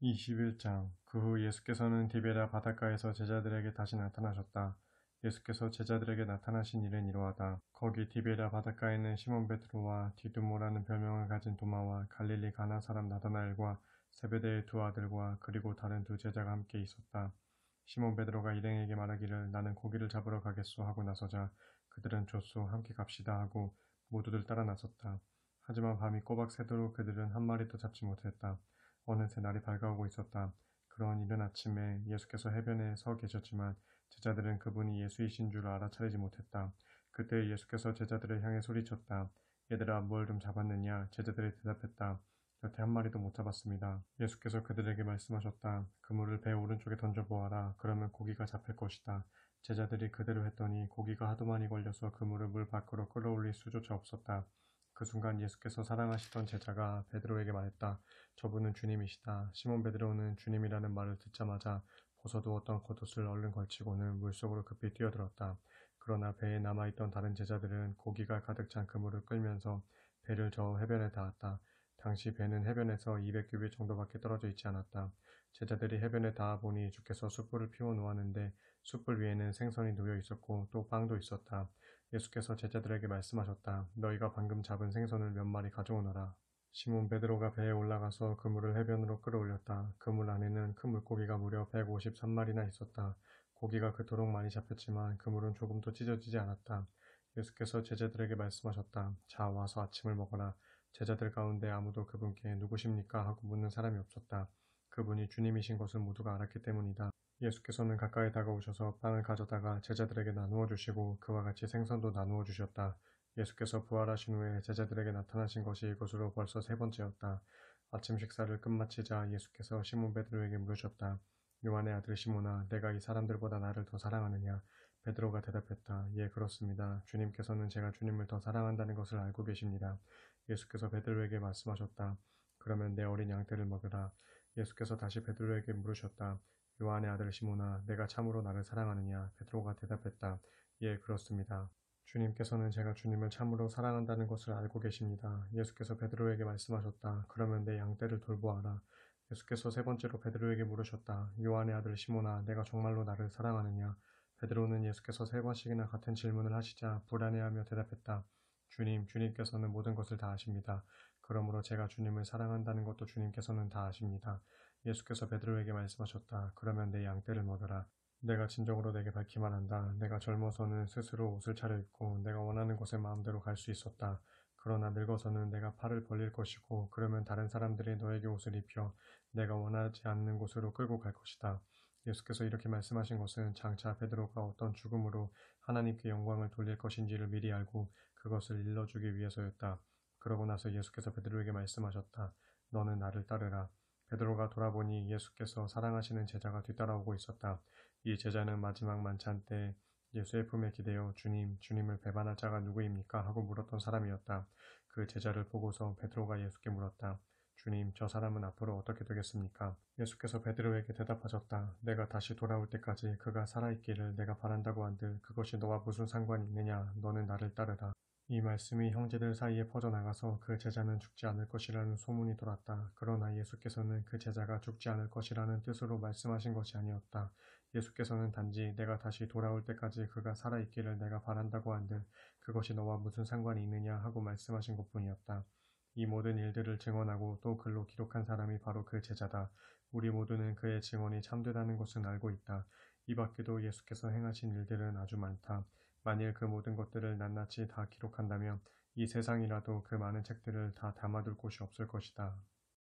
21장 그 후 예수께서는 디베랴 바닷가에서 제자들에게 다시 나타나셨다. 예수께서 제자들에게 나타나신 일은 이러하다. 거기 디베랴 바닷가에는 시몬 베드로와 디두모라는 별명을 가진 도마와 갈릴리 가나 사람 나다나엘과 세베대의 두 아들과 그리고 다른 두 제자가 함께 있었다. 시몬 베드로가 일행에게 말하기를 나는 고기를 잡으러 가겠소 하고 나서자 그들은 좋소 함께 갑시다 하고 모두들 따라 나섰다. 하지만 밤이 꼬박 새도록 그들은 한 마리도 잡지 못했다. 어느새 날이 밝아오고 있었다. 그런 이른 아침에 예수께서 해변에 서 계셨지만 제자들은 그분이 예수이신 줄 알아차리지 못했다. 그때 예수께서 제자들을 향해 소리쳤다. 얘들아 뭘 좀 잡았느냐? 제자들이 대답했다. 여태 한 마리도 못 잡았습니다. 예수께서 그들에게 말씀하셨다. 그물을 배 오른쪽에 던져보아라. 그러면 고기가 잡힐 것이다. 제자들이 그대로 했더니 고기가 하도 많이 걸려서 그물을 물 밖으로 끌어올릴 수조차 없었다. 그 순간 예수께서 사랑하시던 제자가 베드로에게 말했다. 저분은 주님이시다. 시몬 베드로는 주님이라는 말을 듣자마자 벗어두었던 겉옷을 얼른 걸치고는 물속으로 급히 뛰어들었다. 그러나 배에 남아있던 다른 제자들은 고기가 가득 찬 그물을 끌면서 배를 저어 해변에 닿았다. 당시 배는 해변에서 200규빗 정도밖에 떨어져 있지 않았다. 제자들이 해변에 닿아 보니 주께서 숯불을 피워 놓았는데 숯불 위에는 생선이 놓여 있었고 또 빵도 있었다. 예수께서 제자들에게 말씀하셨다. 너희가 방금 잡은 생선을 몇 마리 가져오너라. 시몬 베드로가 배에 올라가서 그물을 해변으로 끌어올렸다. 그물 안에는 큰 물고기가 무려 153마리나 있었다. 고기가 그토록 많이 잡혔지만 그물은 조금도 찢어지지 않았다. 예수께서 제자들에게 말씀하셨다. 자, 와서 아침을 먹어라. 제자들 가운데 아무도 그분께 누구십니까? 하고 묻는 사람이 없었다. 그분이 주님이신 것을 모두가 알았기 때문이다. 예수께서는 가까이 다가오셔서 빵을 가져다가 제자들에게 나누어 주시고 그와 같이 생선도 나누어 주셨다. 예수께서 부활하신 후에 제자들에게 나타나신 것이 이것으로 벌써 세 번째였다. 아침 식사를 끝마치자 예수께서 시몬 베드로에게 물으셨다. 요한의 아들 시몬아, 내가 이 사람들보다 나를 더 사랑하느냐? 베드로가 대답했다. 예, 그렇습니다. 주님께서는 제가 주님을 더 사랑한다는 것을 알고 계십니다. 예수께서 베드로에게 말씀하셨다. 그러면 내 어린 양떼를 먹으라. 예수께서 다시 베드로에게 물으셨다. 요한의 아들 시몬아, 내가 참으로 나를 사랑하느냐? 베드로가 대답했다. 예, 그렇습니다. 주님께서는 제가 주님을 참으로 사랑한다는 것을 알고 계십니다. 예수께서 베드로에게 말씀하셨다. 그러면 내 양떼를 돌보아라. 예수께서 세 번째로 베드로에게 물으셨다. 요한의 아들 시몬아, 내가 정말로 나를 사랑하느냐? 베드로는 예수께서 세 번씩이나 같은 질문을 하시자 불안해하며 대답했다. 주님께서는 모든 것을 다 아십니다. 그러므로 제가 주님을 사랑한다는 것도 주님께서는 다 아십니다. 예수께서 베드로에게 말씀하셨다. 그러면 내 양떼를 먹여라. 내가 진정으로 내게 밝히만 한다. 내가 젊어서는 스스로 옷을 차려입고 내가 원하는 곳에 마음대로 갈 수 있었다. 그러나 늙어서는 내가 팔을 벌릴 것이고 그러면 다른 사람들이 너에게 옷을 입혀 내가 원하지 않는 곳으로 끌고 갈 것이다. 예수께서 이렇게 말씀하신 것은 장차 베드로가 어떤 죽음으로 하나님께 영광을 돌릴 것인지를 미리 알고 그것을 일러주기 위해서였다. 그러고 나서 예수께서 베드로에게 말씀하셨다. 너는 나를 따르라. 베드로가 돌아보니 예수께서 사랑하시는 제자가 뒤따라오고 있었다. 이 제자는 마지막 만찬 때 예수의 품에 기대어 주님을 배반할 자가 누구입니까? 하고 물었던 사람이었다. 그 제자를 보고서 베드로가 예수께 물었다. 주님, 저 사람은 앞으로 어떻게 되겠습니까? 예수께서 베드로에게 대답하셨다. 내가 다시 돌아올 때까지 그가 살아있기를 내가 바란다고 한들 그것이 너와 무슨 상관이 있느냐? 너는 나를 따르라. 이 말씀이 형제들 사이에 퍼져나가서 그 제자는 죽지 않을 것이라는 소문이 돌았다. 그러나 예수께서는 그 제자가 죽지 않을 것이라는 뜻으로 말씀하신 것이 아니었다. 예수께서는 단지 내가 다시 돌아올 때까지 그가 살아있기를 내가 바란다고 한들 그것이 너와 무슨 상관이 있느냐 하고 말씀하신 것뿐이었다. 이 모든 일들을 증언하고 또 글로 기록한 사람이 바로 그 제자다. 우리 모두는 그의 증언이 참되다는 것은 알고 있다. 이 밖에도 예수께서 행하신 일들은 아주 많다. 만일 그 모든 것들을 낱낱이 다 기록한다면 이 세상이라도 그 많은 책들을 다 담아둘 곳이 없을 것이다.